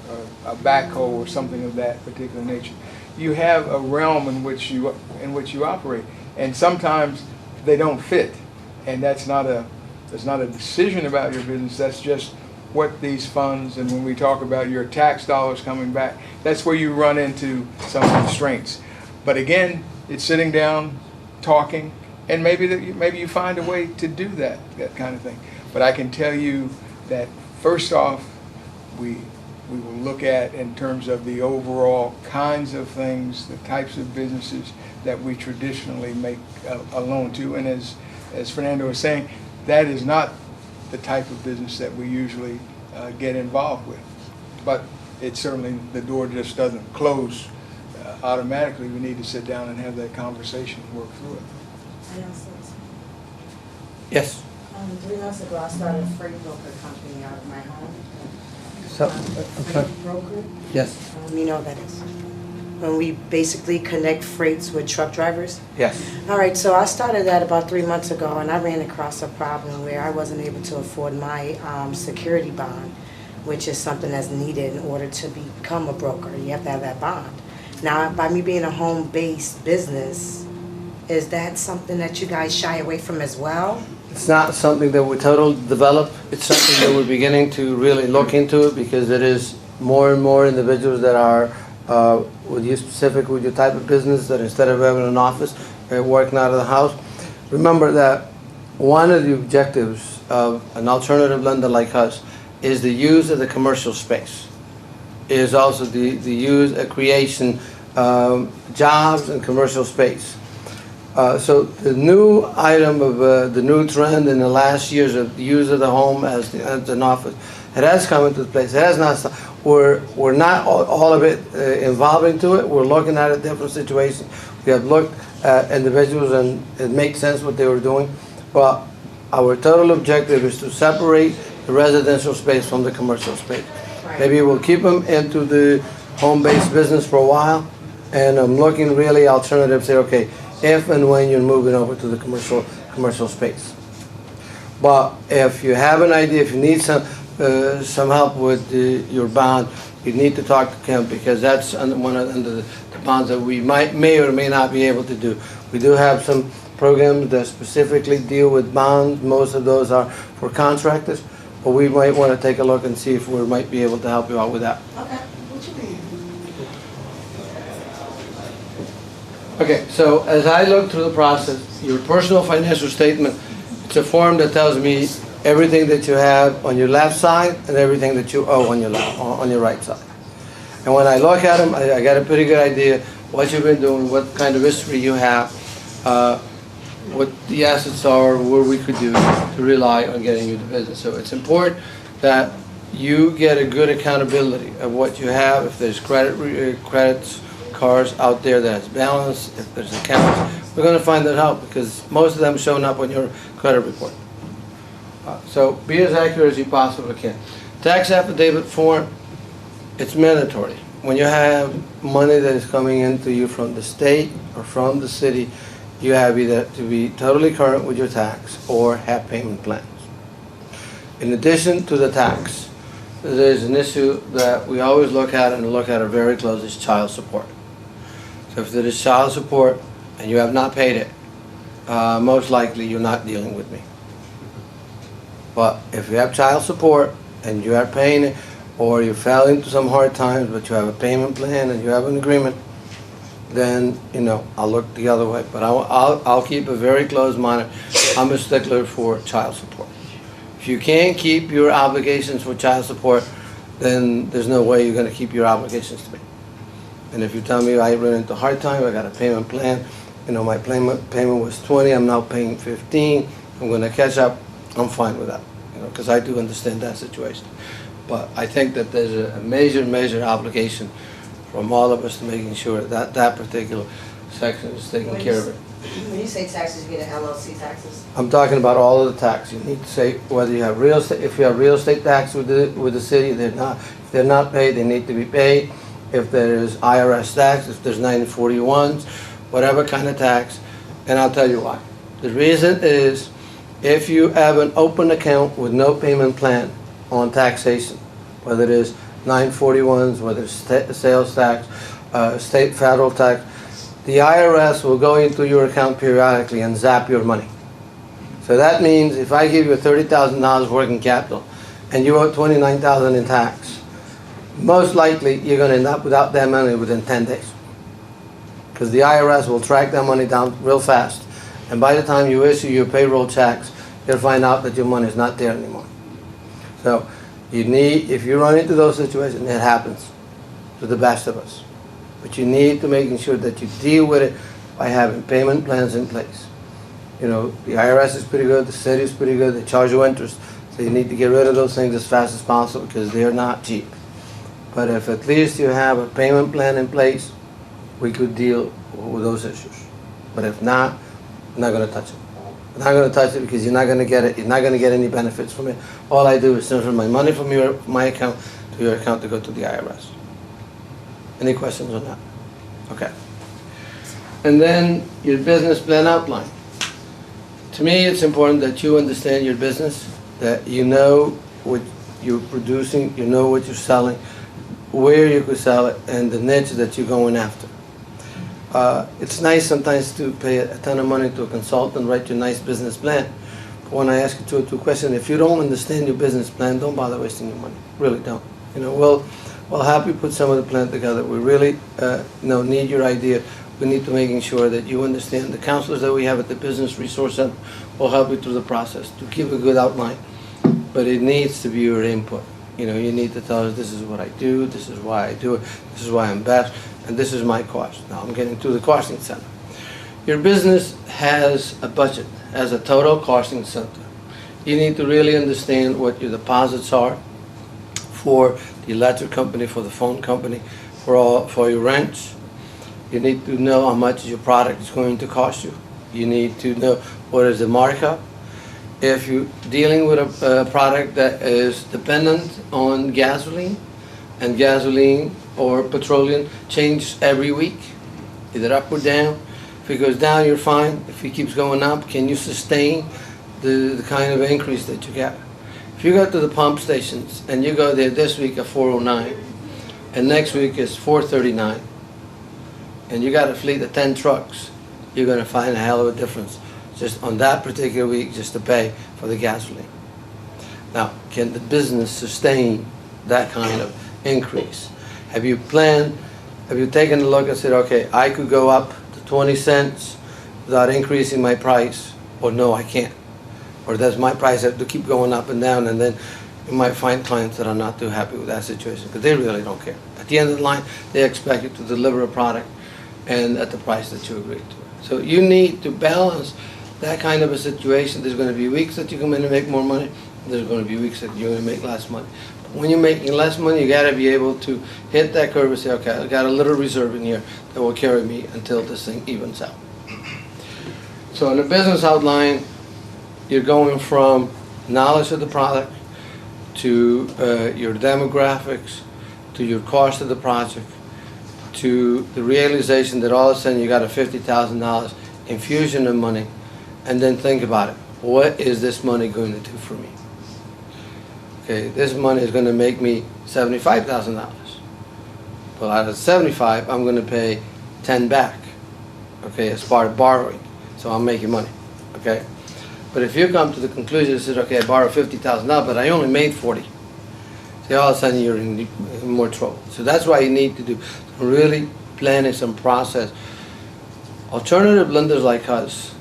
a backhoe or something of that particular nature. You have a realm in which you operate, and sometimes they don't fit, and that's not a decision about your business. That's just what these funds, and when we talk about your tax dollars coming back, that's where you run into some constraints. But again, it's sitting down, talking, and maybe you find a way to do that kind of thing. But I can tell you that first off, we will look at, in terms of the overall kinds of things, the types of businesses that we traditionally make a loan to. And as Fernando was saying, that is not the type of business that we usually get involved with. But it certainly, the door just doesn't close automatically. We need to sit down and have that conversation and work through it. Yes. 3 months ago, I started a freight broker company out of my home. So, Freight broker, yes. you know what that is. When we basically connect freights with truck drivers. Yes. All right, so I started that about 3 months ago, and I ran across a problem where I wasn't able to afford my security bond, which is something that's needed in order to become a broker. You have to have that bond. Now, by me being a home-based business, is that something that you guys shy away from as well? It's not something that we totally develop. It's something that we're beginning to really look into, because it is more and more individuals that are with you specific with your type of business, that instead of having an office, they're working out of the house. Remember that one of the objectives of an alternative lender like us is the use of the commercial space. Is also the use of creation jobs and commercial space. So the new item of the new trend in the last years of the use of the home as an office, it has come into place. It has not. We're not all of it involved into it. We're looking at a different situation. We have looked at individuals, and it makes sense what they were doing. But our total objective is to separate the residential space from the commercial space. Right. Maybe we'll keep them into the home-based business for a while, and I'm looking really alternative. Say, okay, if and when you're moving over to the commercial space. But if you have an idea, if you need some help with your bond, you need to talk to Kim, because that's one of the bonds that we may or may not be able to do. We do have some programs that specifically deal with bonds. Most of those are for contractors, but we might want to take a look and see if we might be able to help you out with that. Okay, what you mean? Okay, so as I look through the process, your personal financial statement, it's a form that tells me everything that you have on your left side and everything that you owe on your right side. And when I look at them, I got a pretty good idea what you've been doing, what kind of history you have, what the assets are, what we could do to rely on getting you the business. So it's important that you get a good accountability of what you have. If there's credits, cards out there that has balance, if there's accounts, we're going to find that out because most of them showing up on your credit report. So be as accurate as you possibly can. Tax affidavit form, it's mandatory. When you have money that is coming into you from the state or from the city, you have either to be totally current with your tax or have payment plans. In addition to the tax, there's an issue that we always look at and look at it very close, is child support. So if there is child support and you have not paid it, most likely you're not dealing with me. But if you have child support and you are paying it, or you fell into some hard times but you have a payment plan and you have an agreement, then, you know, I'll look the other way. But I'll keep a very close monitor. I'm a stickler for child support. If you can't keep your obligations for child support, then there's no way you're going to keep your obligations to me. And if you tell me I run into a hard time, I got a payment plan, you know, my payment was 20, I'm now paying 15, I'm going to catch up, I'm fine with that, you know, because I do understand that situation. But I think that there's a major obligation from all of us to making sure that that particular section is taken care of. When you say taxes, you get LLC taxes? I'm talking about all of the tax. You need to say whether you have real estate. If you have real estate tax with the city, if they're not paid, they need to be paid. If there's IRS tax, if there's 941s, whatever kind of tax, and I'll tell you why. The reason is if you have an open account with no payment plan on taxation, whether it is 941s, whether it's sales tax, state federal tax, the IRS will go into your account periodically and zap your money. So that means if I give you $30,000 working capital and you owe $29,000 in tax, most likely you're going to end up without that money within 10 days. Because the IRS will track that money down real fast. And by the time you issue your payroll checks, you'll find out that your money is not there anymore. So you need, if you run into those situations, it happens to the best of us. But you need to make sure that you deal with it by having payment plans in place. You know, the IRS is pretty good, the city is pretty good, they charge you interest. So you need to get rid of those things as fast as possible because they're not cheap. But if at least you have a payment plan in place, we could deal with those issues. But if not, I'm not going to touch it. I'm not going to touch it because you're not going to get it. You're not going to get any benefits from it. All I do is transfer my money from my account to your account to go to the IRS. Any questions on that? Okay. And then your business plan outline. To me, it's important that you understand your business, that you know what you're producing, you know what you're selling, where you could sell it, and the niche that you're going after. It's nice sometimes to pay a ton of money to a consultant, write you a nice business plan. But when I ask you two questions, if you don't understand your business plan, don't bother wasting your money. Really don't. You know, we'll help you put some of the plan together. We really need your idea. We need to making sure that you understand. The counselors that we have at the Business Resource Center will help you through the process to give a good outline. But it needs to be your input. You know, you need to tell us this is what I do, this is why I do it, this is why I'm best, and this is my cost. Now I'm getting to the costing center. Your business has a budget, has a total costing center. You need to really understand what your deposits are for the electric company, for the phone company, for your rents. You need to know how much your product is going to cost you. You need to know what is the markup. If you're dealing with a product that is dependent on gasoline, and gasoline or petroleum changes every week, either up or down. If it goes down, you're fine. If it keeps going up, can you sustain the kind of increase that you get? If you go to the pump stations and you go there this week at 409, and next week is 439, and you got a fleet of 10 trucks, you're going to find a hell of a difference just on that particular week just to pay for the gasoline. Now, can the business sustain that kind of increase? Have you taken a look and said, okay, I could go up to 20 cents without increasing my price, or no, I can't? Or does my price have to keep going up and down? And then you might find clients that are not too happy with that situation because they really don't care. At the end of the line, they expect you to deliver a product and at the price that you agreed to. So you need to balance that kind of a situation. There's going to be weeks that you're going to make more money. There's going to be weeks that you're going to make less money. But When you're making less money, you gotta be able to hit that curve and say, okay, I got a little reserve in here that will carry me until this thing evens out. So in the business outline, you're going from knowledge of the product to your demographics, to your cost of the project, to the realization that all of a sudden you got a $50,000 infusion of money, and then think about it. What is this money going to do for me? Okay, this money is going to make me $75,000. Well, out of 75, I'm going to pay 10 back, okay, as part of borrowing. So I'm making money, okay? But if you come to the conclusion and say, okay, I borrowed $50,000, but I only made 40, see, all of a sudden you're in more trouble. So that's why you need to do really planning some process. Alternative lenders like us,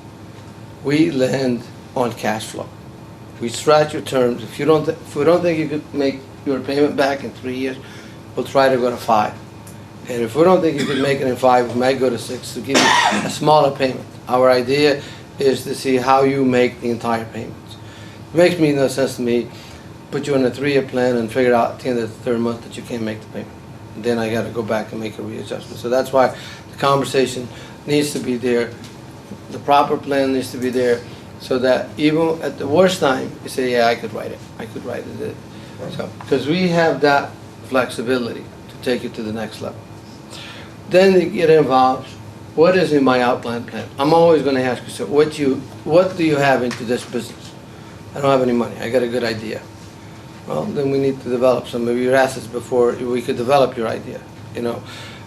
we lend on cash flow. We stretch your terms. If we don't think you could make your payment back in 3 years, we'll try to go to 5. And if we don't think you could make it in 5, we might go to 6 to give you a smaller payment. Our idea is to see how you make the entire payments. It makes no sense to me, put you on a 3-year plan and figure out at the end of the third month that you can't make the payment. And then I got to go back and make a readjustment. So that's why the conversation needs to be there. The proper plan needs to be there, so that even at the worst time, you say, yeah, I could write it. I could write it. So, because we have that flexibility to take it to the next level. Then you get involved. What is in my outline plan? I'm always going to ask you, so what do you have into this business? I don't have any money. I got a good idea. Well, then we need to develop some of your assets before we could develop your idea, you know.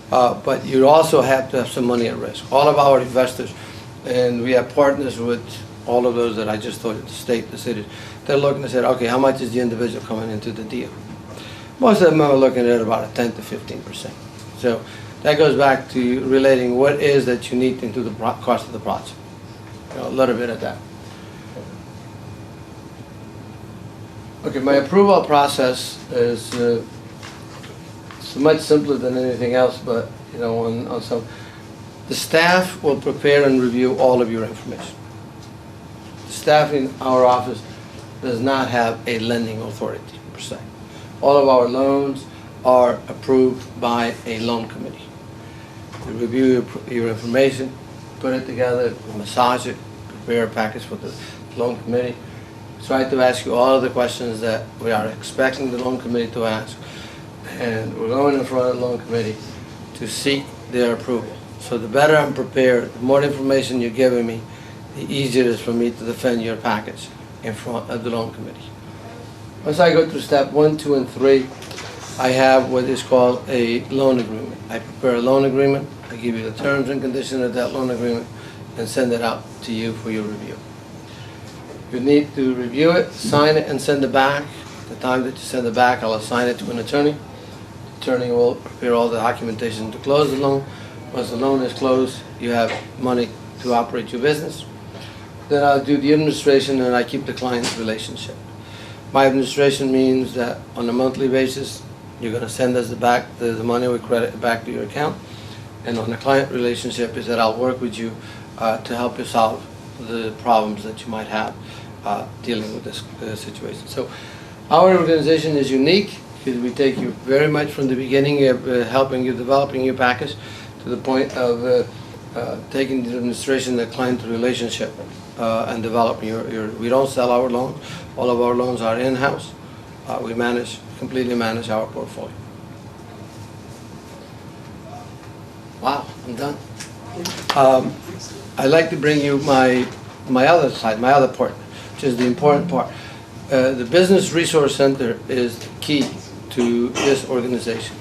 But you also have to have some money at risk. All of our investors, and we have partners with all of those that I just told you, the state, the cities, they're looking and said, okay, how much is the individual coming into the deal? Most of them are looking at about a 10 to 15%. So that goes back to relating what is that you need into the cost of the project. You know, a little bit of that. Okay, my approval process is much simpler than anything else, but you know, on some, the staff will prepare and review all of your information. The staff in our office does not have a lending authority per se. All of our loans are approved by a loan committee. We review your information, put it together, massage it, prepare a package for the loan committee. Try to ask you all of the questions that we are expecting the loan committee to ask, and we're going in front of the loan committee to seek their approval. So the better I'm prepared, the more information you're giving me, the easier it is for me to defend your package in front of the loan committee. Once I go through step 1, 2, and 3, I have what is called a loan agreement. I prepare a loan agreement, I give you the terms and conditions of that loan agreement, and send it out to you for your review. You need to review it, sign it, and send it back. At the time that you send it back, I'll assign it to an attorney. The attorney will prepare all the documentation to close the loan. Once the loan is closed, you have money to operate your business. Then I'll do the administration, and I keep the client's relationship. My administration means that on a monthly basis, you're going to send us the money, we credit it back to your account. And on the client relationship is that I'll work with you to help you solve the problems that you might have dealing with this situation. So our organization is unique because we take you very much from the beginning of helping you developing your package to the point of taking the administration, the client relationship, and developing your. We don't sell our loans. All of our loans are in-house. We completely manage our portfolio. Wow, I'm done. I'd like to bring you my other side, my other part, which is the important part. The Business Resource Center is the key to this organization.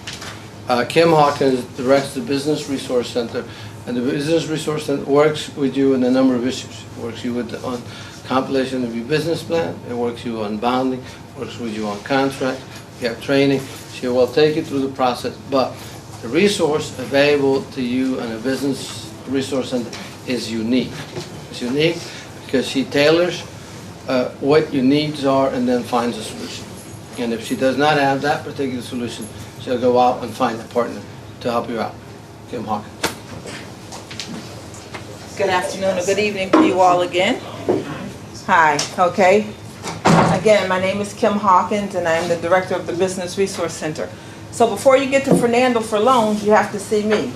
Kim Hawkins directs the Business Resource Center, and the Business Resource Center works with you in a number of issues. It works you on compilation of your business plan, it works you on bonding, works with you on contract, you have training. She will take you through the process, but the resource available to you in a Business Resource Center is unique. It's unique because she tailors what your needs are and then finds a solution. And if she does not have that particular solution, she'll go out and find a partner to help you out. Kim Hawkins. Good afternoon or good evening to you all again. Hi, okay. I Again, my name is Kim Hawkins, and I am the director of the Business Resource Center. So before you get to Fernando for loans, you have to see me.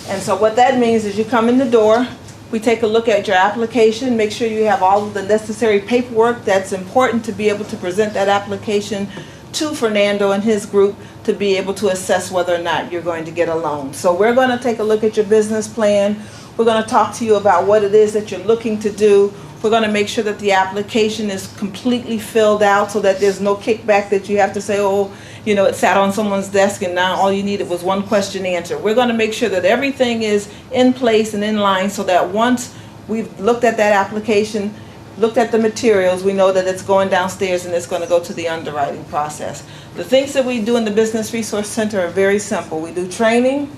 And so what that means is you come in the door, we take a look at your application, make sure you have all of the necessary paperwork that's important to be able to present that application to Fernando and his group to be able to assess whether or not you're going to get a loan. So we're going to take a look at your business plan. We're going to talk to you about what it is that you're looking to do. We're going to make sure that the application is completely filled out so that there's no kickback that you have to say, oh, you know, it sat on someone's desk and now all you needed was one question answered. We're going to make sure that everything is in place and in line so that once we've looked at that application, looked at the materials, we know that it's going downstairs and it's going to go to the underwriting process. The things that we do in the Business Resource Center are very simple. We do training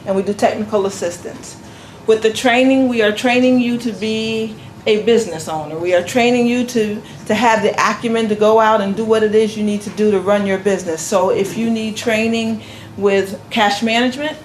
and we do technical assistance. With the training, we are training you to be a business owner. We are training you to have the acumen to go out and do what it is you need to do to run your business. So if you need training with cash management,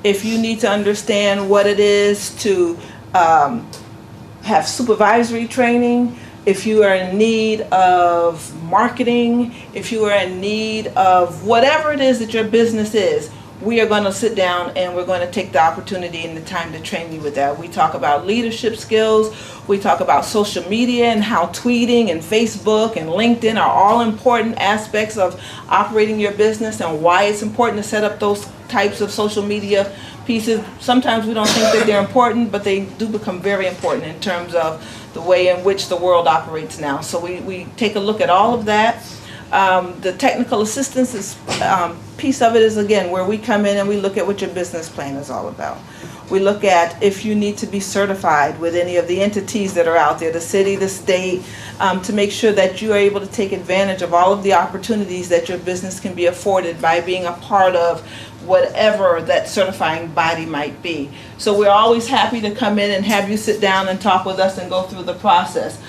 if you need to understand what it is to have supervisory training, if you are in need of marketing, if you are in need of whatever it is that your business is, we are going to sit down and we're going to take the opportunity and the time to train you with that. We talk about leadership skills, we talk about social media and how tweeting and Facebook and LinkedIn are all important aspects of operating your business and why it's important to set up those types of social media pieces. Sometimes we don't think that they're important, but they do become very important in terms of the way in which the world operates now. So we take a look at all of that. The technical assistance is piece of it is, again, where we come in and we look at what your business plan is all about. We look at if you need to be certified with any of the entities that are out there, the city, the state, to make sure that you are able to take advantage of all of the opportunities that your business can be afforded by being a part of whatever that certifying body might be. So we're always happy to come in and have you sit down and talk with us and go through the process.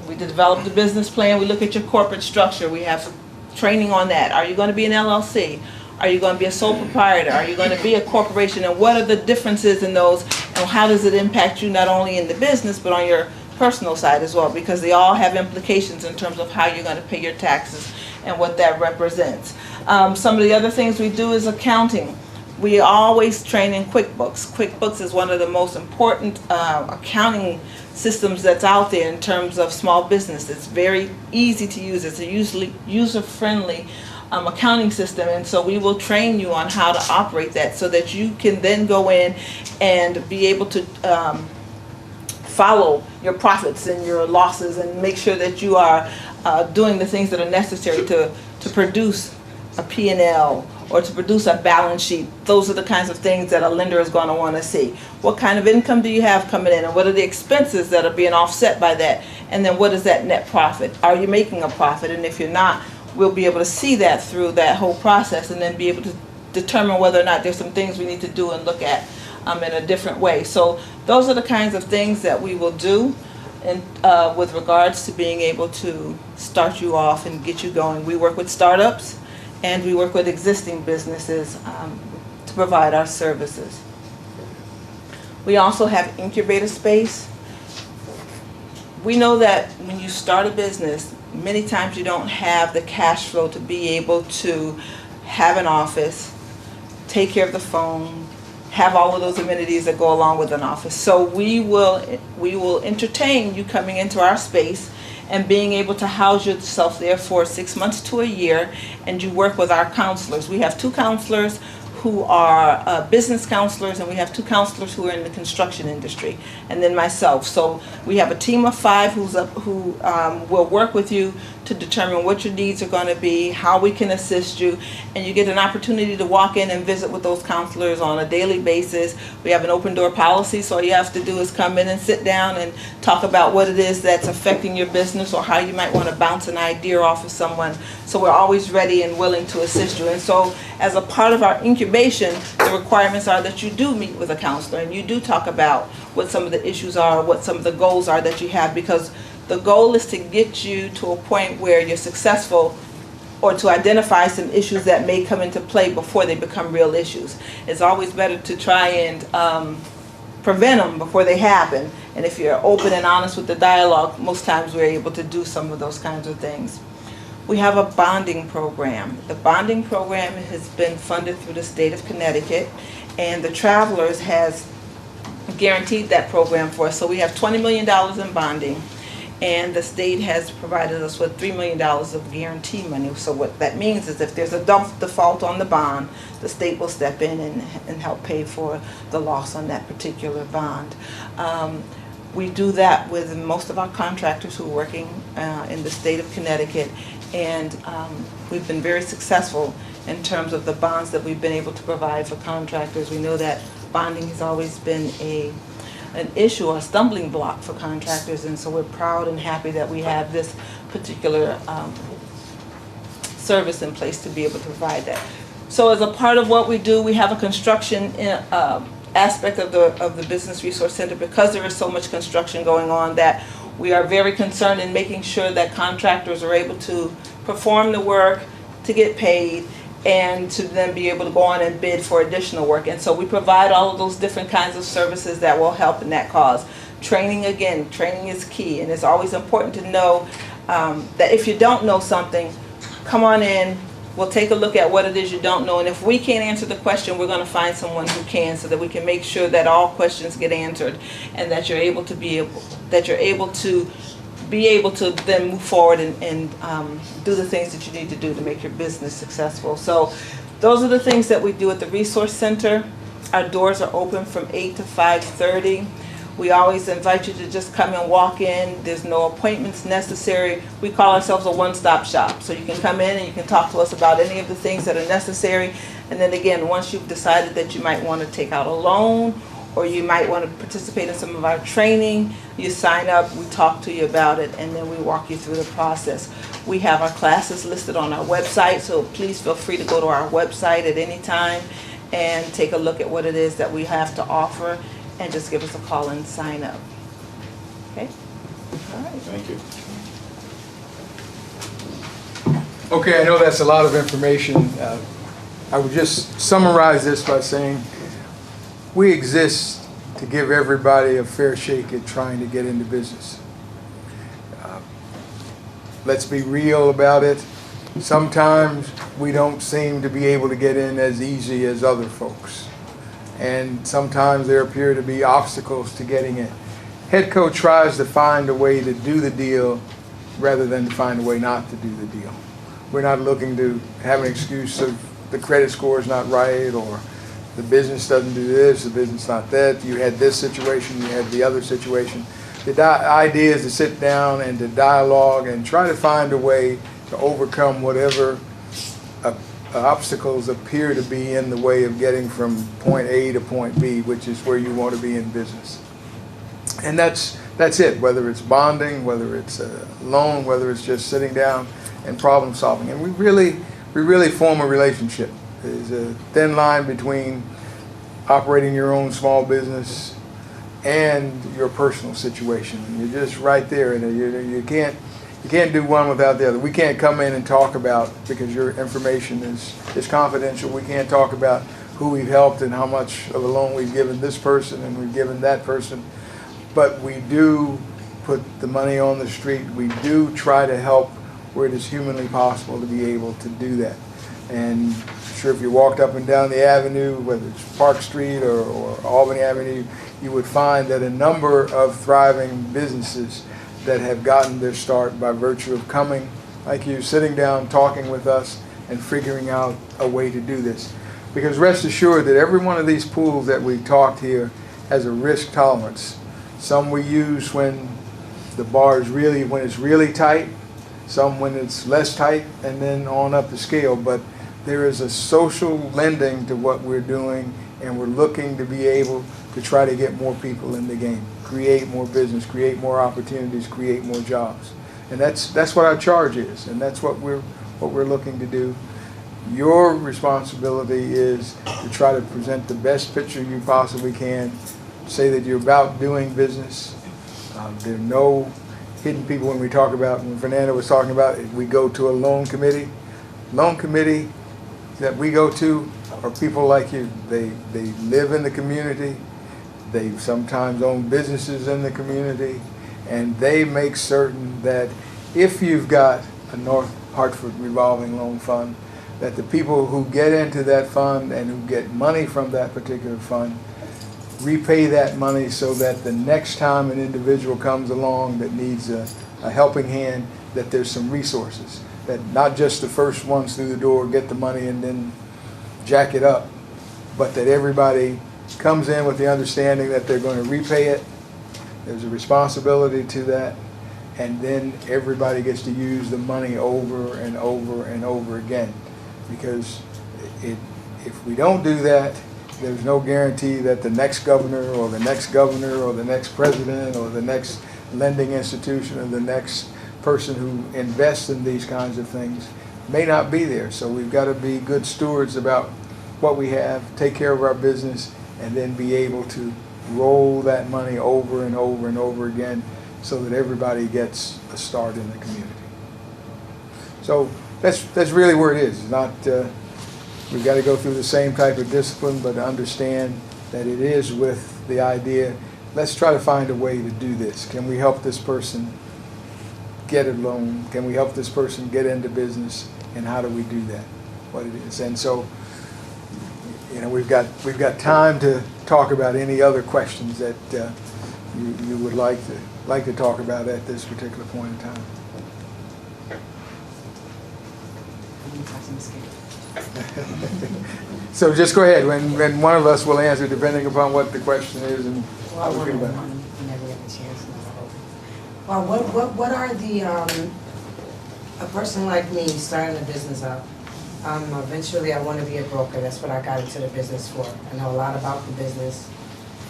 We develop the business plan, we look at your corporate structure, we have training on that. Are you going to be an LLC? Are you going to be a sole proprietor? Are you going to be a corporation? And what are the differences in those? And how does it impact you not only in the business but on your personal side as well? Because they all have implications in terms of how you're going to pay your taxes and what that represents. Some of the other things we do is accounting. We always train in QuickBooks. QuickBooks is one of the most important accounting systems that's out there in terms of small business. It's very easy to use. It's a user-friendly accounting system, and so we will train you on how to operate that so that you can then go in and be able to follow your profits and your losses and make sure that you are doing the things that are necessary to produce a P&L or to produce a balance sheet. Those are the kinds of things that a lender is going to want to see. What kind of income do you have coming in, and what are the expenses that are being offset by that? And then what is that net profit? Are you making a profit? And if you're not, we'll be able to see that through that whole process and then be able to determine whether or not there's some things we need to do and look at in a different way. So those are the kinds of things that we will do and with regards to being able to start you off and get you going. We work with startups and we work with existing businesses to provide our services. We also have incubator space. We know that when you start a business, many times you don't have the cash flow to be able to have an office, take care of the phone, have all of those amenities that go along with an office. So we will entertain you coming into our space and being able to house yourself there for 6 months to a year, and you work with our counselors. We have 2 counselors who are business counselors, and we have 2 counselors who are in the construction industry, and then myself. So we have a team of 5 who will work with you to determine what your needs are going to be, how we can assist you, and you get an opportunity to walk in and visit with those counselors on a daily basis. We have an open door policy, so all you have to do is come in and sit down and talk about what it is that's affecting your business or how you might want to bounce an idea off of someone. So we're always ready and willing to assist you. And so as a part of our incubation, the requirements are that you do meet with a counselor and you do talk about what some of the issues are, what some of the goals are that you have, because the goal is to get you to a point where you're successful or to identify some issues that may come into play before they become real issues. It's always better to try and prevent them before they happen. And if you're open and honest with the dialogue, most times we're able to do some of those kinds of things. We have a bonding program. The bonding program has been funded through the state of Connecticut, and the Travelers has guaranteed that program for us. So we have $20 million in bonding, and the state has provided us with $3 million of guarantee money. So what that means is if there's a default on the bond, the state will step in and help pay for the loss on that particular bond. We do that with most of our contractors who are working in the state of Connecticut, and we've been very successful in terms of the bonds that we've been able to provide for contractors. We know that bonding has always been an issue or a stumbling block for contractors, and so we're proud and happy that we have this particular service in place to be able to provide that. So as a part of what we do, we have a construction aspect of the Business Resource Center, because there is so much construction going on, that we are very concerned in making sure that contractors are able to perform the work, to get paid, and to then be able to go on and bid for additional work. And so we provide all of those different kinds of services that will help in that cause. Training, again, training is key, and it's always important to know that if you don't know something, come on in, we'll take a look at what it is you don't know, and if we can't answer the question, we're going to find someone who can, so that we can make sure that all questions get answered, and that you're able to be able to then move forward and do the things that you need to do to make your business successful. So those are the things that we do at the Resource Center. Our doors are open from 8 to 5:30. We always invite you to just come and walk in. There's no appointments necessary. We call ourselves a one-stop shop. So you can come in and you can talk to us about any of the things that are necessary. And then again, once you've decided that you might want to take out a loan, or you might want to participate in some of our training, you sign up, we talk to you about it, and then we walk you through the process. We have our classes listed on our website, so please feel free to go to our website at any time and take a look at what it is that we have to offer, and just give us a call and sign up. Okay? All right. Thank you. Okay, I know that's a lot of information. I would just summarize this by saying we exist to give everybody a fair shake at trying to get into business. Let's be real about it. Sometimes we don't seem to be able to get in as easy as other folks. And sometimes there appear to be obstacles to getting in. HEDCO tries to find a way to do the deal rather than to find a way not to do the deal. We're not looking to have an excuse of the credit score is not right, or the business doesn't do this, the business not that, you had this situation, you had the other situation. The idea is to sit down and to dialogue and try to find a way to overcome whatever obstacles appear to be in the way of getting from point A to point B, which is where you want to be in business. And that's it, whether it's bonding, whether it's a loan, whether it's just sitting down and problem solving. And we really form a relationship. There's a thin line between operating your own small business and your personal situation. You're just right there, and you can't do one without the other. We can't come in and talk about, because your information is confidential, we can't talk about who we've helped and how much of a loan we've given this person and we've given that person. But we do put the money on the street. We do try to help where it is humanly possible to be able to do that. And sure, if you walked up and down the avenue, whether it's Park Street or Albany Avenue, you would find that a number of thriving businesses that have gotten their start by virtue of coming, like you, sitting down, talking with us, and figuring out a way to do this. Because rest assured that every one of these pools that we've talked here has a risk tolerance. Some we use when the bar is when it's really tight, some when it's less tight, and then on up the scale. But there is a social lending to what we're doing, and we're looking to be able to try to get more people in the game, create more business, create more opportunities, create more jobs. And that's what our charge is, and that's what we're looking to do. Your responsibility is to try to present the best picture you possibly can, say that you're about doing business. There are no hidden people when Fernando was talking about it. We go to a loan committee. Loan committee that we go to are people like you. They live in the community. They sometimes own businesses in the community, and they make certain that if you've got a North Hartford revolving loan fund, that the people who get into that fund and who get money from that particular fund repay that money, so that the next time an individual comes along that needs a helping hand, that there's some resources, that not just the first ones through the door get the money and then jack it up, but that everybody comes in with the understanding that they're going to repay it. There's a responsibility to that, and then everybody gets to use the money over and over and over again. Because if we don't do that, there's no guarantee that the next governor or the next governor or the next president or the next lending institution or the next person who invests in these kinds of things may not be there. So we've got to be good stewards about what we have, take care of our business, and then be able to roll that money over and over and over again so that everybody gets a start in the community. So that's really where it is. It's not, we've got to go through the same type of discipline, but understand that it is with the idea, let's try to find a way to do this. Can we help this person get a loan? Can we help this person get into business? And how do we do that? What it is. And so, you know, we've got time to talk about any other questions that you would like to talk about at this particular point in time. So just go ahead. When one of us will answer, depending upon what the question is and how we feel about it. Never get the chance. Well, what are the a person like me starting a business up? Eventually, I want to be a broker. That's what I got into the business for. I know a lot about the business.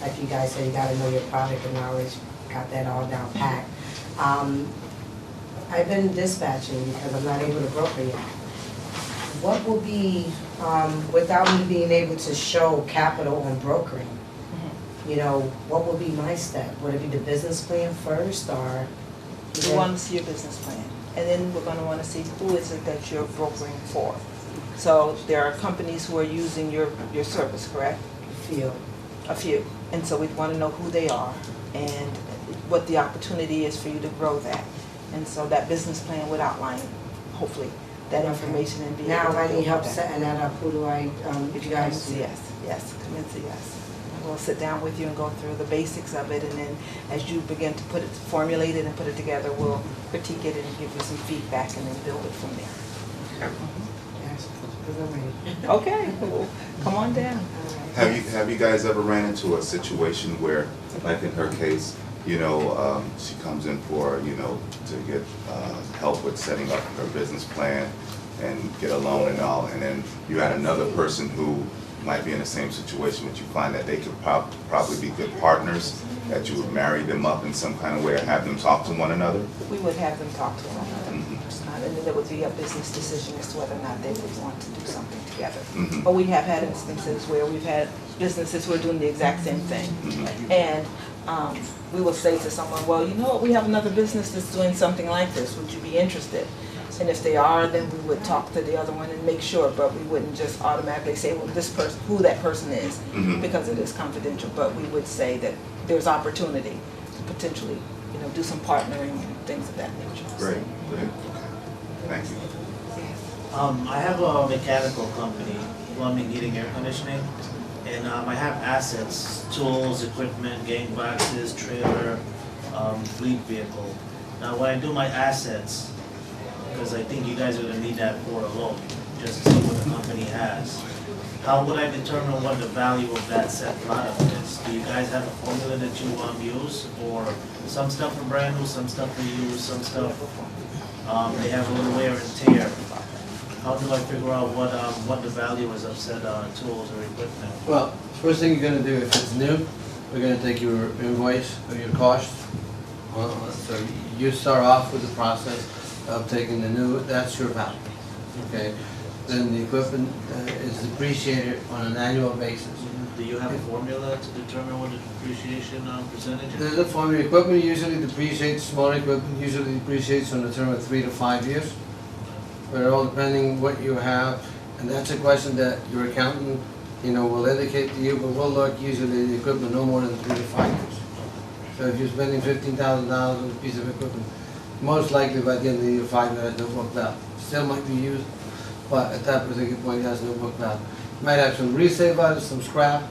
Like you guys said, you got to know your product and knowledge. Got that all down pat. I've been dispatching because I'm not able to broker yet. What will be, without me being able to show capital on brokering, you know, what will be my step? Would it be the business plan first, or? We want to see your business plan, and then we're going to want to see who is it that you're brokering for. So there are companies who are using your service, correct? A few. And so we'd want to know who they are and what the opportunity is for you to grow that. And so that business plan would outline, hopefully, that information and be now, able to if I need help that. setting that up, who do I, If you guys see yes, come and see us. We'll sit down with you and go through the basics of it, and then as you begin to formulate it and put it together, we'll critique it and give you some feedback and then build it from there. Okay, well, come on down. Have you guys ever ran into a situation where, like in her case, you know, she comes in for, you know, to get help with setting up her business plan and get a loan and all, and then you had another person who might be in the same situation, but you find that they could probably be good partners, that you would marry them up in some kind of way or have them talk to one another? We would have them talk to one another. And then there would be a business decision as to whether or not they would want to do something together. But we have had instances where we've had businesses who are doing the exact same thing. And we will say to someone, well, you know what, we have another business that's doing something like this. Would you be interested? And if they are, then we would talk to the other one and make sure, but we wouldn't just automatically say, well, this person, who that person is, because it is confidential. But we would say that there's opportunity to potentially, you know, do some partnering and things of that nature. Great. Okay. Thank you. I have a mechanical company, plumbing, heating, air conditioning, and I have assets, tools, equipment, gang boxes, trailer, fleet vehicle. Now, when I do my assets, because I think you guys are gonna need that for a loan, just to see what the company has. How would I determine what the value of that set product is? Do you guys have a formula that you use, or some stuff are brand new, some stuff are used, some stuff they have a little wear and tear? How do I figure out what the value is of said tools or equipment? Well, first thing you're gonna do, if it's new, we're gonna take your invoice or your cost. So you start off with the process of taking the new, that's your value, okay? Then the equipment is depreciated on an annual basis. Do you have a formula to determine what the depreciation percentage is? There's a formula. Equipment usually depreciates, smaller equipment usually depreciates on the term of 3 to 5 years. But it all depending what you have, and that's a question that your accountant will indicate to you, but we'll look usually at the equipment no more than 3 to 5 years. So if you're spending $15,000 on a piece of equipment, most likely by the end of the year, 5 years has no book value. Still might be used, but at that particular point, it has no book value. Might have some resale value, some scrap,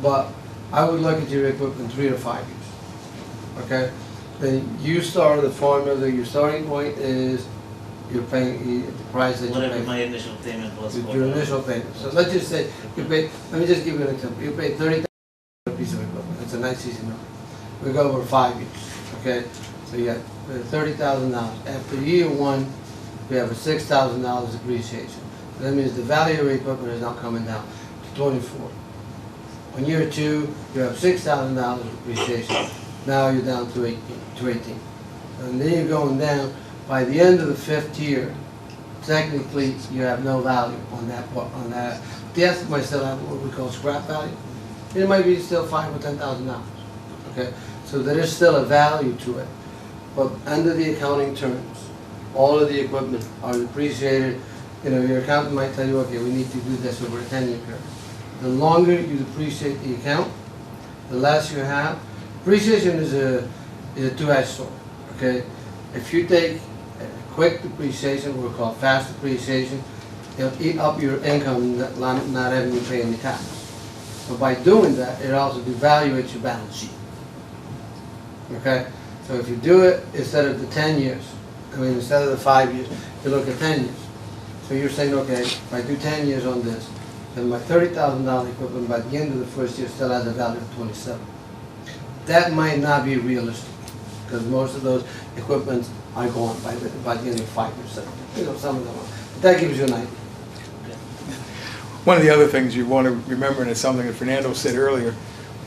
but I would look at your equipment 3 to 5 years. Okay? Then you start the formula, your starting point is you're paying the price that you pay. Whatever my initial payment was. Your initial payment. So let's just say you pay, let me just give you an example. You pay $30,000 for a piece of equipment. It's a nice easy number. We go over 5 years. Okay? So you got $30,000. After year 1, we have a $6,000 depreciation. That means the value of your equipment is not coming down to 24. On year 2, you have $6,000 depreciation. Now you're down to 18. And then you're going down. By the end of the 5th year, technically you have no value on that. The asset might still have what we call scrap value. It might be still $5,000 or $10,000. Okay, so there is still a value to it. But under the accounting terms, all of the equipment are depreciated. Your accountant might tell you, okay, we need to do this over a 10-year period. The longer you depreciate the account, the less you have. Depreciation is a two-edged sword. Okay, if you take quick depreciation, what we call fast depreciation, it'll eat up your income, not having to pay any tax. But by doing that, it also devaluates your balance sheet. Okay, so if you do it instead of the 10 years, instead of the 5 years, you look at 10 years. So you're saying, okay, if I do 10 years on this, then my $30,000 equipment by the end of the first year still has a value of 27. That might not be realistic, because most of those equipments are gone by the end of 5 years. So, some of them are. But that gives you an idea. One of the other things you want to remember, and it's something that Fernando said earlier,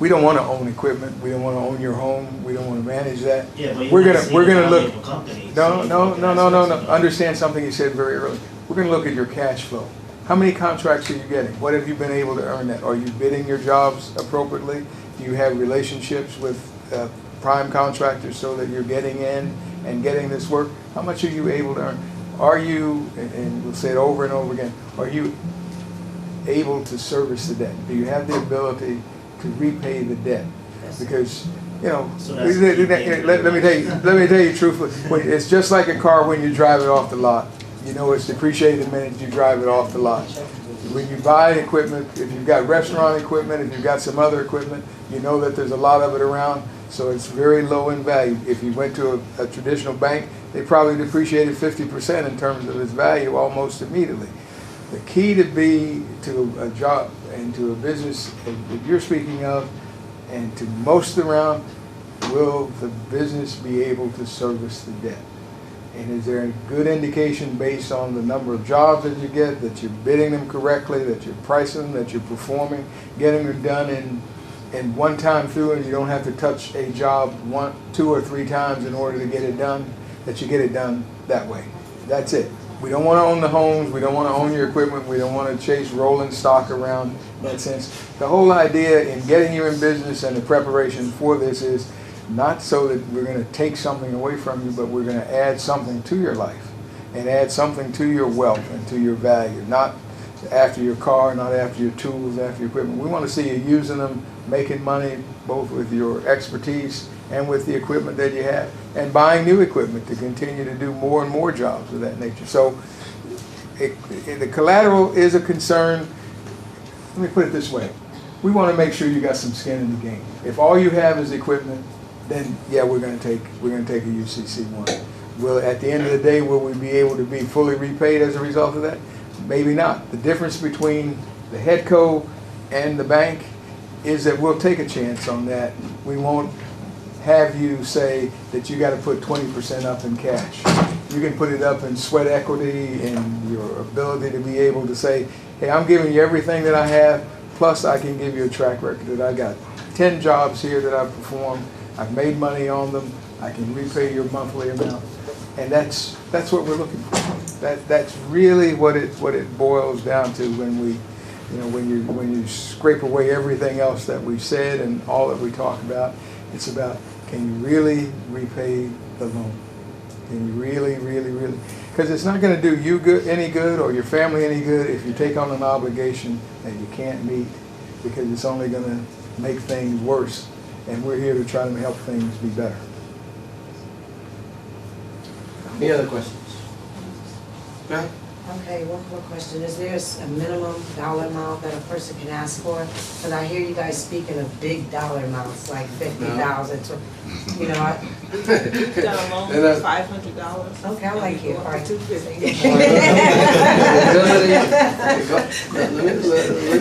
we don't want to own equipment. We don't want to own your home. We don't want to manage that. Yeah, but we're gonna look. Company, No. Understand something you said very early. We're going to look at your cash flow. How many contracts are you getting? What have you been able to earn that? Are you bidding your jobs appropriately? Do you have relationships with prime contractors so that you're getting in and getting this work? How much are you able to earn? Are you, and we'll say it over and over again, are you able to service the debt? Do you have the ability to repay the debt? Because, So let me tell you truthfully, it's just like a car when you drive it off the lot. It's depreciated the minute you drive it off the lot. When you buy equipment, if you've got restaurant equipment, if you've got some other equipment, you know that there's a lot of it around, so it's very low in value. If you went to a traditional bank, they probably depreciated 50% in terms of its value almost immediately. The key to a job and to a business that you're speaking of, and to most around, will the business be able to service the debt? And is there a good indication based on the number of jobs that you get, that you're bidding them correctly, that you're pricing them, that you're performing, getting them done in one time through, and you don't have to touch a job 1, 2, or 3 times in order to get it done, that you get it done that way? That's it. We don't want to own the homes. We don't want to own your equipment. We don't want to chase rolling stock around in that sense. The whole idea in getting you in business and the preparation for this is not so that we're going to take something away from you, but we're going to add something to your life and add something to your wealth and to your value. Not after your car, not after your tools, after your equipment. We want to see you using them, making money, both with your expertise and with the equipment that you have, and buying new equipment to continue to do more and more jobs of that nature. So the collateral is a concern. Let me put it this way. We want to make sure you got some skin in the game. If all you have is equipment, then yeah, we're going to take a UCC1. Will, at the end of the day, will we be able to be fully repaid as a result of that? Maybe not. The difference between the HEDCO and the bank is that we'll take a chance on that. We won't have you say that you got to put 20% up in cash. You can put it up in sweat equity and your ability to be able to say, hey, I'm giving you everything that I have, plus I can give you a track record that I got 10 jobs here that I've performed. I've made money on them. I can repay your monthly amount, and that's what we're looking for. That's really what it boils down to when we, when you scrape away everything else that we've said and all that we talk about. It's about, can you really repay the loan? And you really, because it's not going to do you any good or your family any good if you take on an obligation that you can't meet, because it's only going to make things worse. And we're here to try to help things be better. Any other questions? Okay. Okay, one more question. Is there a minimum dollar amount that a person can ask for? Because I hear you guys speaking of big dollar amounts, like 50,000 to, you know. We've done a loan for $500. Okay, I like you. All right, 250.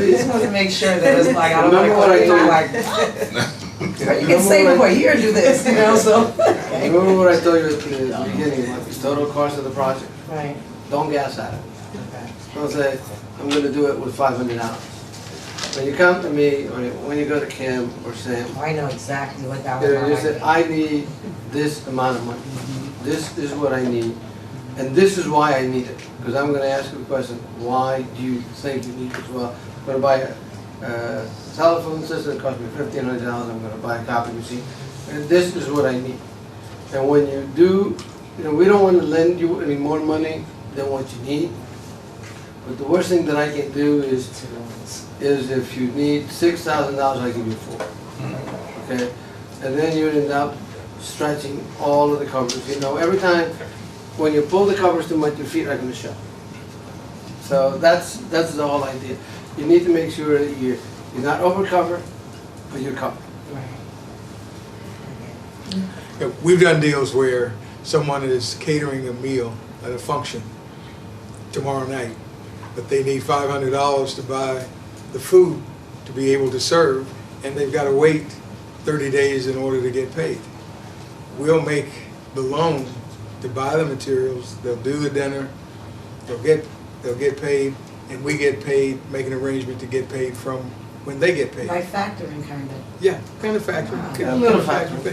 Just want to make sure that it's like, I don't Remember what I told you? like, you can save it for a year and do this, you know, so. Remember what I told you at the beginning, like the total cost of the project? Right. Don't gas at it. Okay. Don't say, I'm gonna do it with $500. When you come to me, or when you go to Kim or Sam, I know exactly what that you was. say, I need this amount of money. This is what I need, and this is why I need it. Because I'm gonna ask you a question, why do you think you need it? Well, I'm gonna buy a telephone system, it cost me $1,500, I'm gonna buy a copy machine, and this is what I need. And when you do, we don't want to lend you any more money than what you need. But the worst thing that I can do is if you need $6,000, I give you $4,000. Okay, and then you end up stretching all of the covers. Every time when you pull the covers too much, your feet are going to show. So that's the whole idea. You need to make sure that you're not over covered, but you're covered. Yeah, we've done deals where someone is catering a meal at a function tomorrow night, but they need $500 to buy the food to be able to serve, and they've got to wait 30 days in order to get paid. We'll make the loan to buy the materials, they'll do the dinner, they'll get paid, and we get paid, make an arrangement to get paid from when they get paid. Like factoring kind of. Yeah, kind of factoring. A little factoring.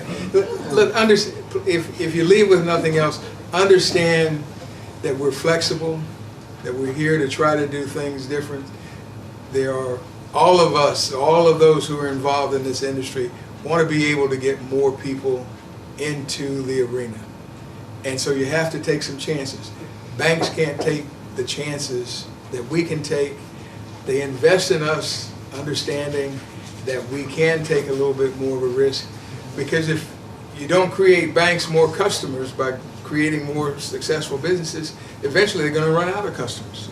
Look, if you leave with nothing else, understand that we're flexible, that we're here to try to do things different. There are all of us, all of those who are involved in this industry want to be able to get more people into the arena. And so you have to take some chances. Banks can't take the chances that we can take. They invest in us, understanding that we can take a little bit more of a risk, because if you don't create banks more customers by creating more successful businesses, eventually they're going to run out of customers.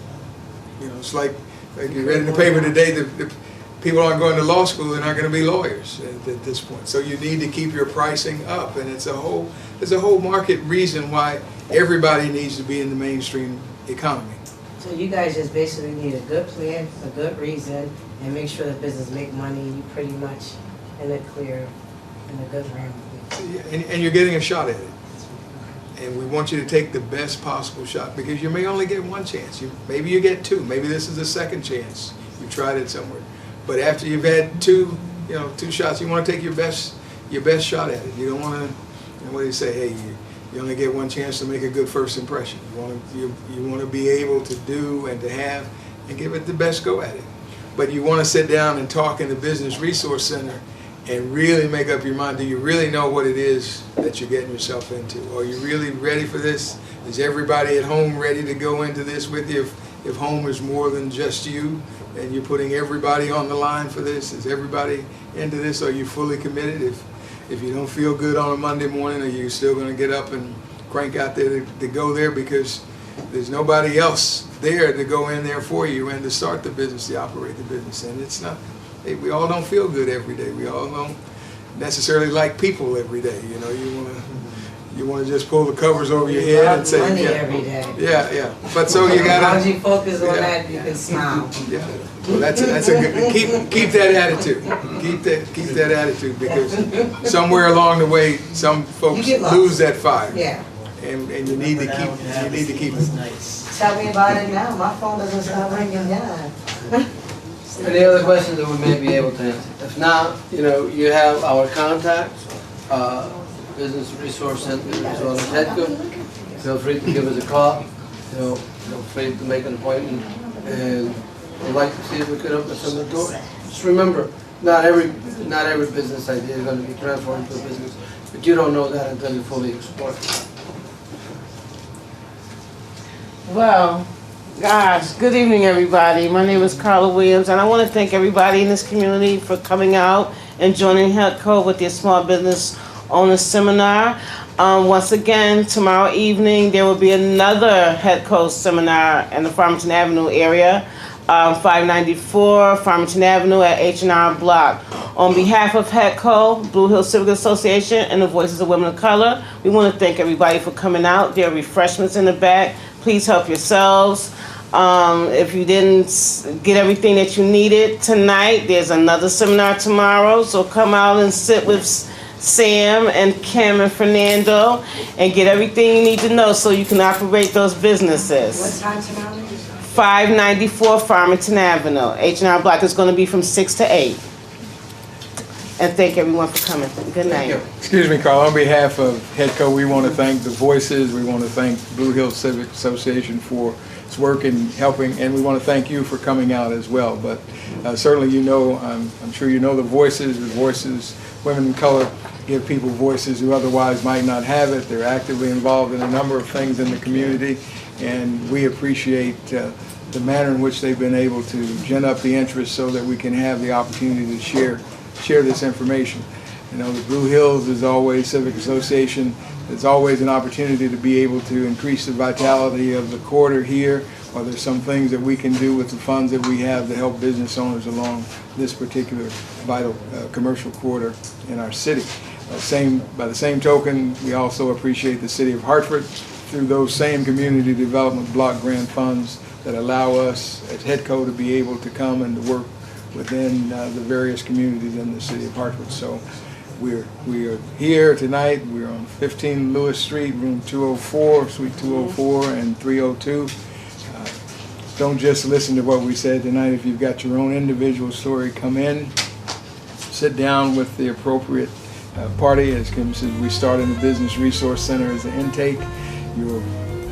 It's like you read in the paper today that people aren't going to law school, they're not going to be lawyers at this point. So you need to keep your pricing up, and there's a whole market reason why everybody needs to be in the mainstream economy. So you guys just basically need a good plan, a good reason, and make sure the business make money. You pretty much in the clear, in a good round. And you're getting a shot at it. And we want you to take the best possible shot, because you may only get one chance. Maybe you get two. Maybe this is the second chance. You tried it somewhere. But after you've had two shots, you want to take your best shot at it. You don't want to, what do you say? Hey, you only get one chance to make a good first impression. You want to be able to do and to have and give it the best go at it. But you want to sit down and talk in the Business Resource Center and really make up your mind. Do you really know what it is that you're getting yourself into? Are you really ready for this? Is everybody at home ready to go into this with you? If home is more than just you and you're putting everybody on the line for this, is everybody into this? Are you fully committed? If you don't feel good on a Monday morning, are you still going to get up and crank out there to go there, because there's nobody else there to go in there for you and to start the business, to operate the business? And it's not, we all don't feel good every day. We all don't necessarily like people every day. You want to just pull the covers over your head and say, money yeah, every day. Yeah. But so you gotta. As long as you focus on that, you can smile. Yeah. Well, that's a good. Keep that attitude. Keep that attitude, because somewhere along the way, some folks lose that fire. Yeah. And you need to keep it. Tell me about it now. My phone doesn't stop ringing down. Any other questions that we may be able to answer? If not, you have our contacts, Business Resource Center as well as HEDCO. Feel free to give us a call. Feel free to make an appointment, and we'd like to see if we could open some of the doors. Just remember, not every business idea is going to be transformed into a business, but you don't know that until you fully explore it. Well, gosh, good evening, everybody. My name is Carla Williams, and I want to thank everybody in this community for coming out and joining HEDCO with their Small Business Owner Seminar. Once again, tomorrow evening, there will be another HEDCO seminar in the Farmington Avenue area, 594 Farmington Avenue at H&R Block. On behalf of HEDCO, Blue Hills Civic Association, and the Voices of Women of Color, we want to thank everybody for coming out. There are refreshments in the back. Please help yourselves. If you didn't get everything that you needed tonight, there's another seminar tomorrow, so come out and sit with Sam and Kim and Fernando and get everything you need to know so you can operate those businesses. What time tomorrow? 594 Farmington Avenue. H&R Block is going to be from 6 to 8. And thank everyone for coming. Good night. Excuse me, Carl. On behalf of HEDCO, we want to thank the Voices. We want to thank Blue Hills Civic Association for its work in helping, and we want to thank you for coming out as well. But certainly, you know, I'm sure you know the Voices. The Voices, Women in Color, give people voices who otherwise might not have it. They're actively involved in a number of things in the community, and we appreciate the manner in which they've been able to gin up the interest so that we can have the opportunity to share this information. You know, the Blue Hills is always Civic Association. There's always an opportunity to be able to increase the vitality of the quarter here, or there's some things that we can do with the funds that we have to help business owners along this particular vital commercial quarter in our city. By the same token, we also appreciate the City of Hartford through those same community development block grant funds that allow us as HEDCO to be able to come and to work within the various communities in the City of Hartford. So we are here tonight. We're on 15 Lewis Street, room 204, suite 204 and 302. Don't just listen to what we said tonight. If you've got your own individual story, come in, sit down with the appropriate party. As Kim said, we start in the Business Resource Center as an intake. Your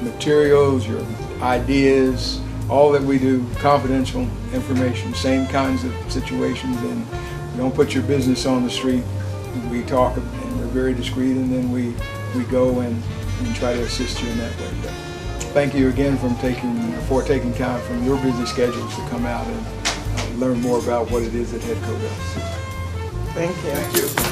materials, your ideas, all that we do, confidential information, same kinds of situations, and we don't put your business on the street. We talk and we're very discreet, and then we go and try to assist you in that way. But thank you again for taking time from your busy schedules to come out and learn more about what it is that HEDCO does. Thank you. Thank you.